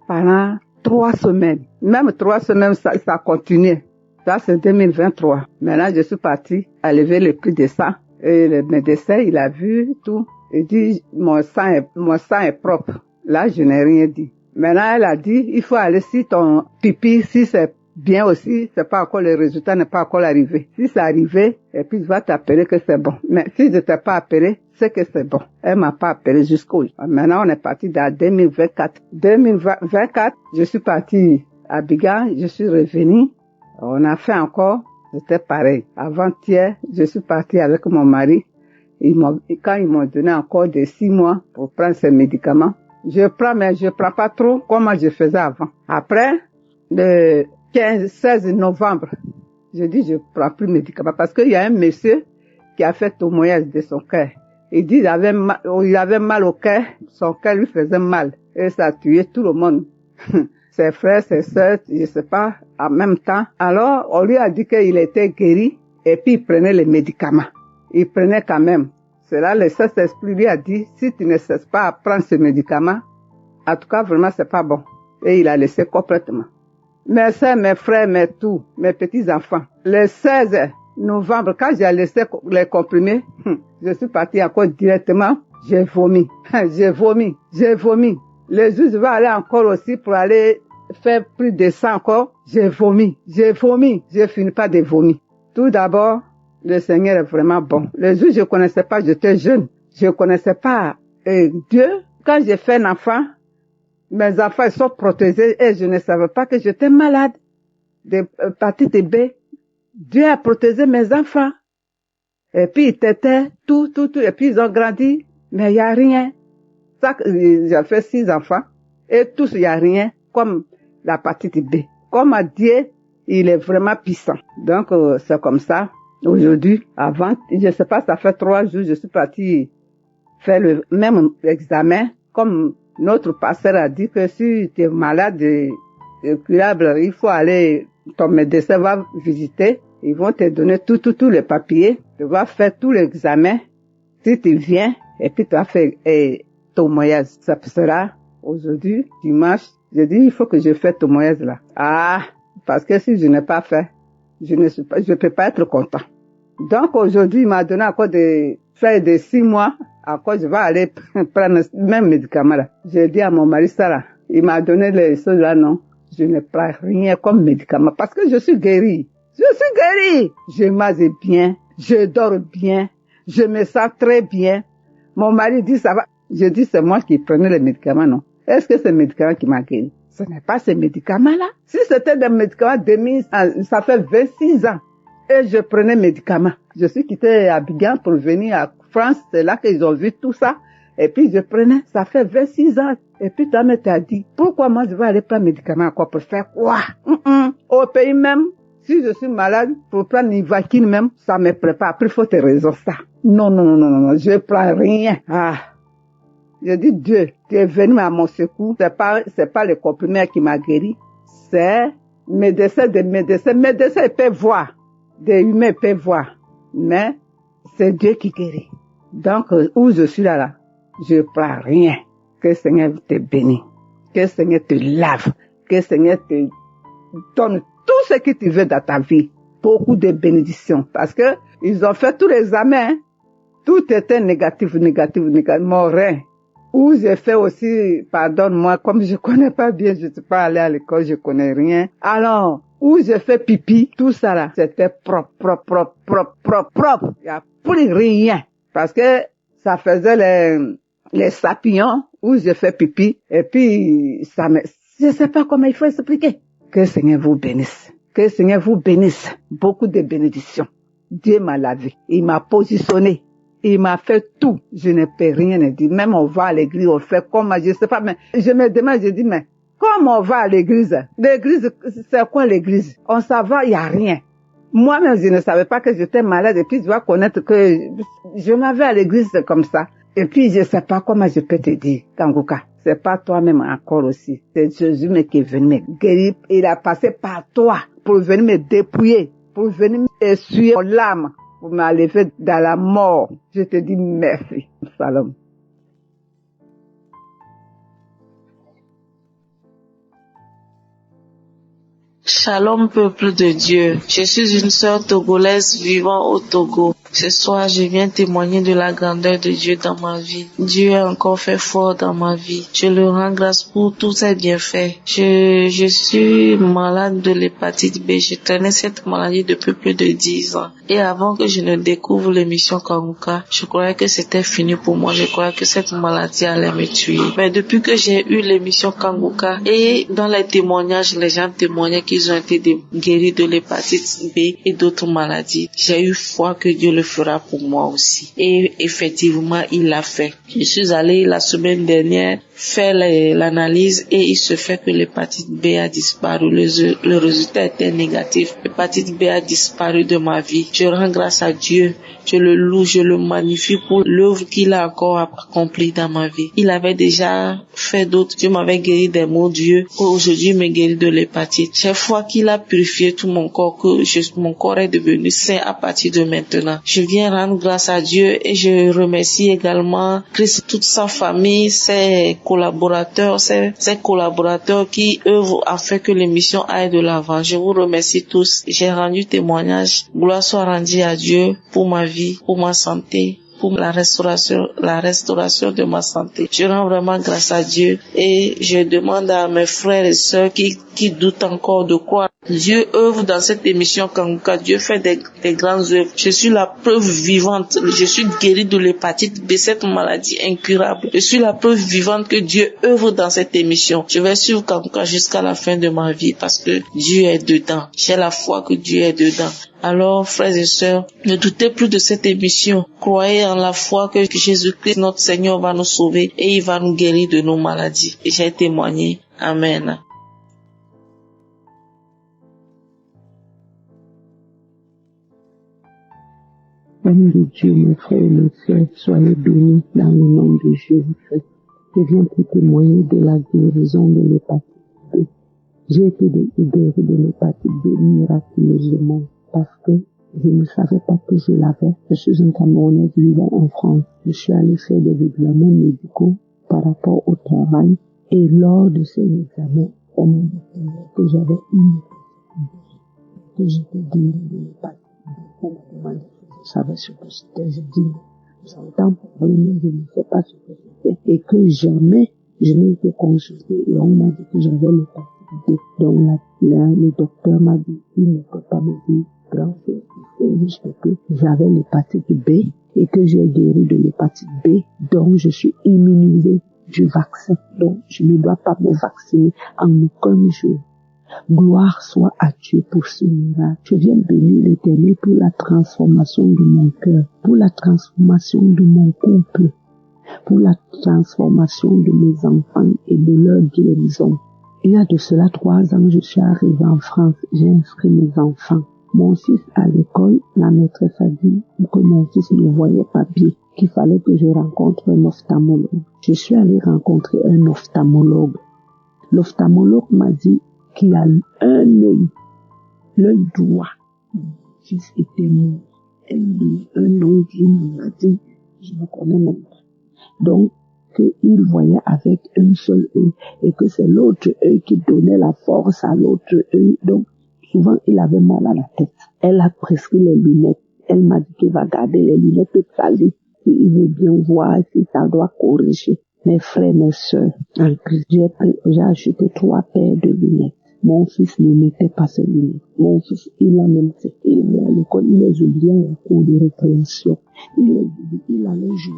S21: Pendant 3 semaines. Même 3 semaines, ça continuait. Ça, c'est 2023. Maintenant, je suis partie à lever le prix de sang. Et le médecin, il a vu tout. Il dit, mon sang est propre. Là, je n'ai rien dit. Maintenant, elle a dit, il faut aller si ton pipi, si c'est bien aussi, c'est pas encore le résultat n'est pas encore arrivé. Si c'est arrivé, et puis je vais t'appeler que c'est bon. Mais si je t'ai pas appelé, c'est que c'est bon. Elle m'a pas appelé jusqu'au. Maintenant, on est parti dans 2024. 2024, je suis partie à Abidjan, je suis revenue. On a fait encore, c'était pareil. Avant-hier, je suis partie avec mon mari. Quand ils m'ont donné encore des 6 mois pour prendre ces médicaments, je prends, mais je prends pas trop comme je faisais avant. Après, le 16 novembre, je dis je prends plus de médicaments parce qu'il y a un monsieur qui a fait témoignage de son cœur. Il dit il avait mal au cœur, son cœur lui faisait mal et ça a tué tout le monde. Ses frères, ses sœurs, je sais pas, en même temps. Alors, on lui a dit qu'il était guéri et puis il prenait les médicaments. Il prenait quand même. C'est là le Saint-Esprit lui a dit, si tu ne cesses pas à prendre ce médicament, en tout cas vraiment c'est pas bon. Et il a laissé complètement. Mes soeurs, mes frères, mes petits-enfants. Le 16 novembre, quand j'ai laissé les comprimés, je suis partie encore directement, j'ai vomi. Les jours, je vais aller encore aussi pour aller faire plus de sang encore. J'ai vomi. Je finis pas de vomir. Tout d'abord, le Seigneur est vraiment bon. Les jours, je connaissais pas, j'étais jeune. Je connaissais pas Dieu. Quand j'ai fait un enfant, mes enfants ils sont protégés et je ne savais pas que j'étais malade de hépatite B. Dieu a protégé mes enfants. Et puis ils t'étaient tout. Et puis ils ont grandi, mais il y a rien. Ça, j'ai fait 6 enfants et tous il y a rien comme l'hépatite B. Comme Dieu, il est vraiment puissant. Donc c'est comme ça. Aujourd'hui, avant, je sais pas, ça fait 3 jours, je suis partie faire le même examen comme notre pasteur a dit que si tu es malade et curable, il faut aller, ton médecin va visiter, ils vont te donner tous les papiers, tu vas faire tout l'examen, si tu viens, et puis tu vas faire ton moyage. Ça sera aujourd'hui, dimanche, je dis il faut que je fasse ton moyage là. Ah, parce que si je n'ai pas fait, je peux pas être content. Donc aujourd'hui, il m'a donné encore des feuilles de 6 mois. Encore, je vais aller prendre le même médicament là. J'ai dit à mon mari, Sarah, il m'a donné les choses là, non. Je ne prends rien comme médicament parce que je suis guérie. Je mange bien, je dors bien, je me sens très bien. Mon mari dit, ça va. Je dis, c'est moi qui prenais les médicaments, non. Est-ce que c'est le médicament qui m'a guéri? Ce n'est pas ces médicaments-là. Si c'était des médicaments ça fait 26 ans. Et je prenais médicaments. Je suis quittée à Abidjan pour venir à France. C'est là qu'ils ont vu tout ça. Et puis je prenais, ça fait 26 ans. Et puis ta mère t'a dit, pourquoi moi je vais aller prendre médicaments encore pour faire quoi? Au pays même, si je suis malade, pour prendre une vaccine même, ça me prépare. Après, il faut te raison ça. Non, je prends rien. Je dis, Dieu, tu es venu à mon secours. C'est pas le comprimé qui m'a guéri. C'est médecin, ils peuvent voir. Des humains peuvent voir. Mais, c'est Dieu qui guérit. Donc, où je suis là, je prends rien. Que le Seigneur te bénisse. Que le Seigneur te lave. Que le Seigneur te donne tout ce que tu veux dans ta vie. Beaucoup de bénédictions. Parce que, ils ont fait tous les examens. Tout était négatif. Mon rein, où j'ai fait aussi, pardonne-moi, comme je connais pas bien, je suis pas allée à l'école, je connais rien. Alors, où j'ai fait pipi, tout ça là, c'était propre. Il y a plus rien. Parce que ça faisait les sapillons où j'ai fait pipi, et puis, je sais pas comment il faut expliquer. Que le Seigneur vous bénisse. Que le Seigneur vous bénisse. Beaucoup de bénédictions. Dieu m'a lavé. Il m'a positionné. Il m'a fait tout. Je ne peux rien dire. Même on va à l'église, on fait comment, je sais pas, mais je me demande, je dis, mais comment on va à l'église? L'église, c'est quoi l'église? On s'en va, il n'y a rien. Moi-même, je ne savais pas que j'étais malade, et puis je dois connaître que je m'avais à l'église comme ça. Et puis, je sais pas comment je peux te dire, Kanguka. C'est pas toi-même encore aussi. C'est Jésus qui est venu me guérir. Il a passé par toi pour venir me dépouiller, pour venir essuyer mon larme, pour m'enlever dans la mort. Je te dis merci. Salam.
S1: Shalom peuple de Dieu, je suis une sœur togolaise vivant au Togo. Ce soir, je viens témoigner de la grandeur de Dieu dans ma vie. Dieu a encore fait fort dans ma vie. Je le rends grâce pour tous ses bienfaits. Je suis malade de l'hépatite B. Je traînais cette maladie depuis plus de 10 ans. Et avant que je ne découvre l'émission Kanguka, je croyais que c'était fini pour moi. Je croyais que cette maladie allait me tuer. Mais depuis que j'ai eu l'émission Kanguka et dans les témoignages, les gens témoignaient qu'ils ont été guéris de l'hépatite B et d'autres maladies. J'ai eu foi que Dieu le fera pour moi aussi. Et effectivement, il l'a fait. Je suis allée la semaine dernière faire l'analyse et il se fait que l'hépatite B a disparu. Le résultat était négatif. L'hépatite B a disparu de ma vie. Je rends grâce à Dieu. Je le loue, je le magnifie pour l'œuvre qu'il a encore accomplie dans ma vie. Il avait déjà fait d'autres. Dieu m'avait guéri des maux d'yeux. Aujourd'hui, il me guérit de l'hépatite. Chaque fois qu'il a purifié tout mon corps, que mon corps est devenu sain à partir de maintenant. Je viens rendre grâce à Dieu et je remercie également Christ, toute sa famille, ses collaborateurs qui œuvrent afin que l'émission aille de l'avant. Je vous remercie tous. J'ai rendu témoignage. Gloire soit rendue à Dieu pour ma vie, pour ma santé, pour la restauration de ma santé. Je rends vraiment grâce à Dieu et je demande à mes frères et sœurs qui doutent encore de croire. Dieu œuvre dans cette émission Kanguka. Dieu fait des grandes œuvres. Je suis la preuve vivante. Je suis guérie de l'hépatite B, cette maladie incurable. Je suis la preuve vivante que Dieu œuvre dans cette émission. Je vais suivre Kanguka jusqu'à la fin de ma vie parce que Dieu est dedans. J'ai la foi que Dieu est dedans. Alors, frères et sœurs, ne doutez plus de cette émission. Croyez en la foi que Jésus-Christ, notre Seigneur, va nous sauver et il va nous guérir de nos maladies. Et j'ai témoigné. Amen.
S22: Homme de Dieu, mes frères et mes sœurs, soyez bénis dans le nom de Jésus-Christ. Je viens pour témoigner de la guérison de l'hépatite B. J'ai été guérie de l'hépatite B miraculeusement parce que je ne savais pas que je l'avais. Je suis un Camerounais vivant en France. Je suis allée faire des examens médicaux par rapport au travail et lors de ces examens, on m'a dit que j'avais que j'étais guérie de l'hépatite B. On m'a demandé je savais ce que c'était, je dis, j'entends parler, mais je ne sais pas ce que c'était, et que jamais je n'ai été consultée, et on m'a dit que j'avais l'hépatite B. Donc le docteur m'a dit, il ne peut pas me dire grand chose, c'est juste que j'avais l'hépatite B, et que j'ai guéri de l'hépatite B, donc je suis immunisée du vaccin, donc je ne dois pas me vacciner en aucun jour. Gloire soit à Dieu pour ce miracle. Je viens bénir l'Éternel pour la transformation de mon cœur, pour la transformation de mon couple, pour la transformation de mes enfants et de leur guérison. Il y a de cela 3 ans, je suis arrivée en France, j'ai inscrit mes enfants. Mon fils à l'école, la maîtresse a dit que mon fils ne voyait pas bien, qu'il fallait que je rencontre un ophtalmologue. Je suis allée rencontrer un ophtalmologue. L'ophtalmologue m'a dit qu'il a un œil, l'œil droit. Mon fils était mort. Un œil d'une maladie, je ne connais même pas. Donc, qu'il voyait avec un seul œil et que c'est l'autre œil qui donnait la force à l'autre œil. Donc, souvent, il avait mal à la tête. Elle a prescrit les lunettes. Elle m'a dit qu'il va garder les lunettes toute sa vie. S'il veut bien voir si ça doit corriger. mes frères, mes sœurs, en Christ, j'ai acheté 3 paires de lunettes. Mon fils ne mettait pas ses lunettes. Mon fils, il a même fait. Il est à l'école, il est oublié en cours de récréation. Il allait jouer.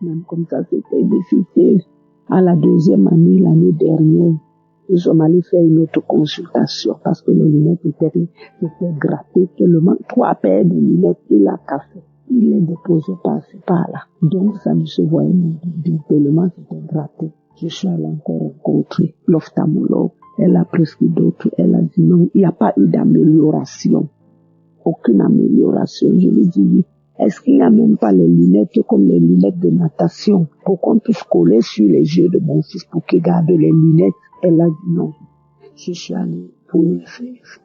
S22: Même comme ça, c'était difficile. À la 2e année, l'année dernière, nous sommes allés faire une autre consultation parce que les lunettes étaient grattées tellement. 3 paires de lunettes, il a cassé. Il les déposait par là. Donc, ça ne se voyait même tellement c'était gratté. Je suis allée encore rencontrer l'ophtalmologue. Elle a prescrit d'autres. Elle a dit non, il n'y a pas eu d'amélioration. Aucune amélioration. Je lui ai dit oui. Est-ce qu'il n'y a même pas les lunettes comme les lunettes de natation pour qu'on puisse coller sur les yeux de mon fils pour qu'il garde les lunettes? Elle a dit non. Je suis allée pour le faire.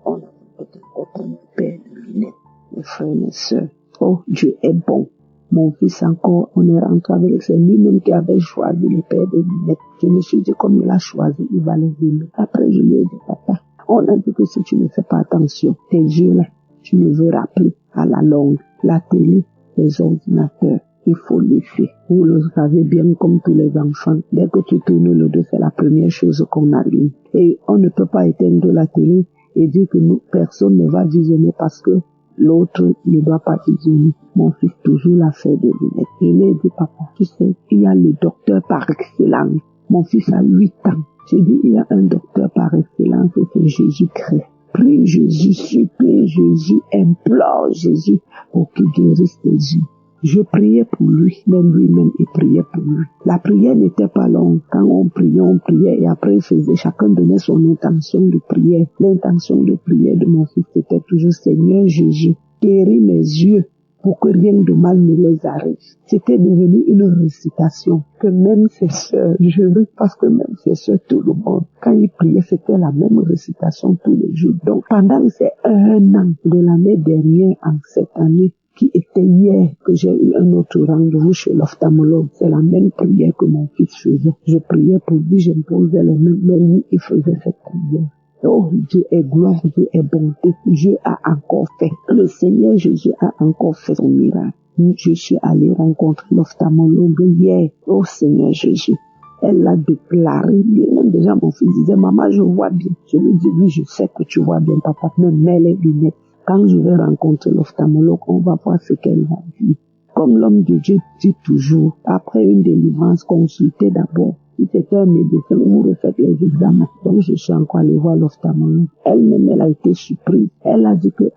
S22: On a peut-être encore une paire de lunettes. Mes frères, mes sœurs. Oh, Dieu est bon. Mon fils encore, on est rentré avec c'est lui-même qui avait choisi les paires de lunettes. Je me suis dit, comme il a choisi, il va les aimer. Après, je lui ai dit, papa, on a dit que si tu ne fais pas attention, tes yeux-là, tu ne verras plus à la longue. La télé, les ordinateurs, il faut les faire. Vous le savez bien comme tous les enfants. Dès que tu tournes le dos, c'est la première chose qu'on allume. Et on ne peut pas éteindre la télé et dire que personne ne va visionner parce que l'autre ne doit pas visionner. Mon fils toujours l'a fait de lunettes. Je lui ai dit, papa, tu sais, il y a le docteur par excellence. Mon fils a 8 ans. J'ai dit, il y a un docteur par excellence et c'est Jésus-Christ. Prie Jésus, supplie Jésus, implore Jésus pour qu'il guérisse tes yeux. Je priais pour lui, même lui-même il priait pour lui. La prière n'était pas longue. Quand on priait et après il faisait, chacun donnait son intention de prière. L'intention de prière de mon fils c'était toujours Seigneur Jésus, guéris mes yeux pour que rien de mal ne les arrive. C'était devenu une récitation que même ses sœurs, je ris parce que même ses sœurs, tout le monde, quand ils priaient, c'était la même récitation tous les jours. Donc, pendant ces 1 an de l'année dernière en cette année, qui était hier que j'ai eu un autre rendez-vous chez l'ophtalmologue, c'est la même prière que mon fils faisait. Je priais pour lui, je me posais les mains, mais lui, il faisait cette prière. Oh, Dieu est gloire, Dieu est bonté. Dieu a encore fait. Le Seigneur Jésus a encore fait son miracle. Je suis allée rencontrer l'ophtalmologue hier. Oh Seigneur Jésus. Elle l'a déclaré. Même déjà mon fils disait, maman, je vois bien. Je lui dis, oui, je sais que tu vois bien, papa. Mais mets les lunettes. Quand je vais rencontrer l'ophtalmologue, on va voir ce qu'elle va dire. Comme l'homme de Dieu dit toujours, après une délivrance, consultez d'abord. Si c'était un médecin, vous refaites les examens. Donc, je suis encore allée voir l'ophtalmologue. Elle-même, elle a été surprise. Elle a dit que,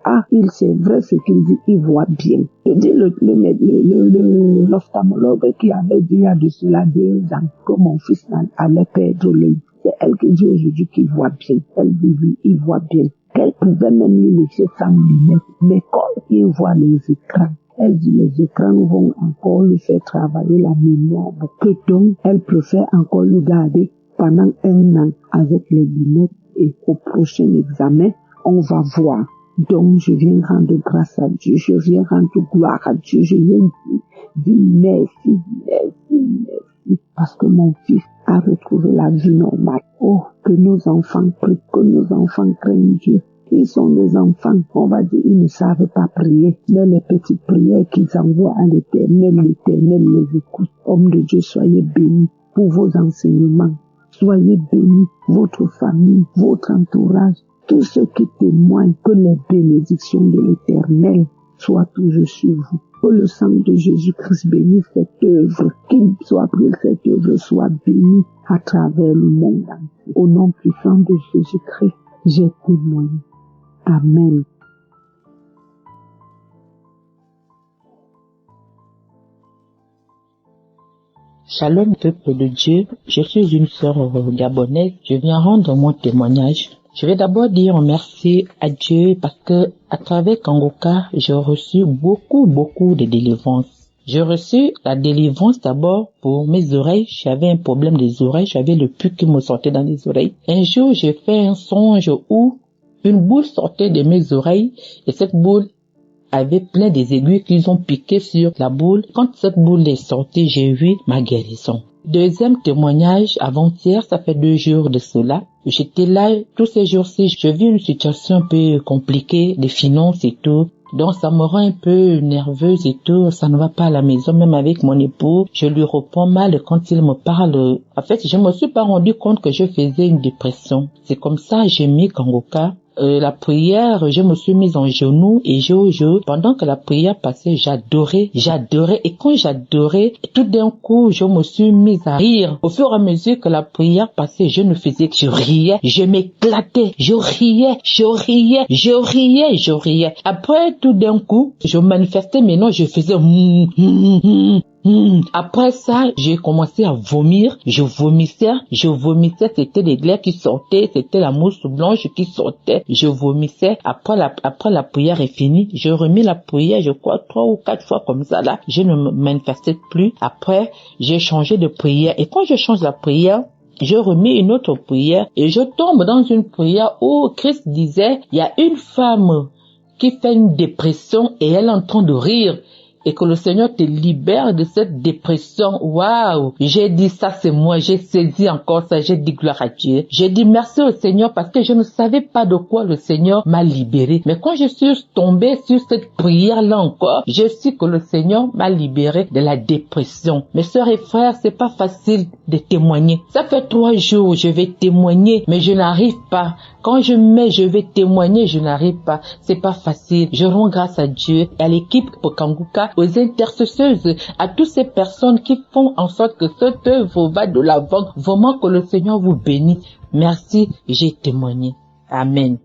S22: c'est vrai ce qu'il dit, il voit bien. Je dis l'ophtalmologue qui avait dit il y a de cela 2 ans que mon fils allait perdre l'œil. C'est elle qui dit aujourd'hui qu'il voit bien. Elle dit oui, il voit bien. Qu'elle pouvait même lui laisser sans lunettes. Mais quand il voit les écrans, elle dit les écrans vont encore lui faire travailler la mémoire. Que donc, elle préfère encore le garder pendant 1 an avec les lunettes et au prochain examen, on va voir. Donc, je viens rendre grâce à Dieu, je viens rendre gloire à Dieu, je viens dire merci, parce que mon fils a retrouvé la vie normale. Oh, que nos enfants prient, que nos enfants craignent Dieu. Ils sont des enfants, on va dire, ils ne savent pas prier. Mais les petites prières qu'ils envoient à l'Éternel les écoute. Hommes de Dieu, soyez bénis pour vos enseignements. Soyez bénis, votre famille, votre entourage, tous ceux qui témoignent que les bénédictions de l'Éternel soient toujours sur vous. Que le sang de Jésus-Christ bénisse cette œuvre, qu'il soit pris que cette œuvre soit bénie à travers le monde entier. Au nom puissant de Jésus-Christ, j'ai témoigné. Amen.
S2: Shalom peuple de Dieu, je suis une sœur gabonaise, je viens rendre mon témoignage. Je vais d'abord dire merci à Dieu parce que à travers Kangoka, j'ai reçu beaucoup de délivrance. J'ai reçu la délivrance d'abord pour mes oreilles. J'avais un problème des oreilles, j'avais le pus qui me sortait dans les oreilles. Un jour, j'ai fait un songe où une boule sortait de mes oreilles et cette boule avait plein des aiguilles qu'ils ont piquées sur la boule. Quand cette boule est sortie, j'ai vu ma guérison. Deuxième témoignage, avant-hier, ça fait 2 jours de cela. J'étais là, tous ces jours-ci, je vis une situation un peu compliquée, des finances et tout. Donc ça me rend un peu nerveuse et tout, ça ne va pas à la maison, même avec mon époux, je lui réponds mal quand il me parle. En fait, je me suis pas rendu compte que je faisais une dépression. C'est comme ça, j'ai mis Kangoka. La prière, je me suis mise en genoux et pendant que la prière passait, j'adorais, et quand j'adorais, tout d'un coup, je me suis mise à rire. Au fur et à mesure que la prière passait, je ne faisais que je riais, je m'éclatais, je riais. Après, tout d'un coup, je manifestais mes noms, je faisais Après ça, j'ai commencé à vomir. Je vomissais, c'était des glaires qui sortaient, c'était la mousse blanche qui sortait. Je vomissais. Après la prière est finie, je remis la prière, je crois 3 ou 4 fois comme ça là. Je ne me manifestais plus. Après, j'ai changé de prière. Et quand je change la prière, je remets une autre prière et je tombe dans une prière où Christ disait, il y a une femme qui fait une dépression et elle est en train de rire. Et que le Seigneur te libère de cette dépression. Waouh! J'ai dit ça, c'est moi. J'ai saisi encore ça. J'ai dit gloire à Dieu. J'ai dit merci au Seigneur parce que je ne savais pas de quoi le Seigneur m'a libéré. Mais quand je suis tombée sur cette prière-là encore, je sais que le Seigneur m'a libéré de la dépression. Mes sœurs et frères, c'est pas facile de témoigner. Ça fait 3 jours, je vais témoigner, mais je n'arrive pas. Quand je vais témoigner, je n'arrive pas. C'est pas facile. Je rends grâce à Dieu, à l'équipe pour Kangoka, aux intercesseuses, à toutes ces personnes qui font en sorte que cette œuvre va de l'avant. Vraiment que le Seigneur vous bénisse. Merci, j'ai témoigné. Amen.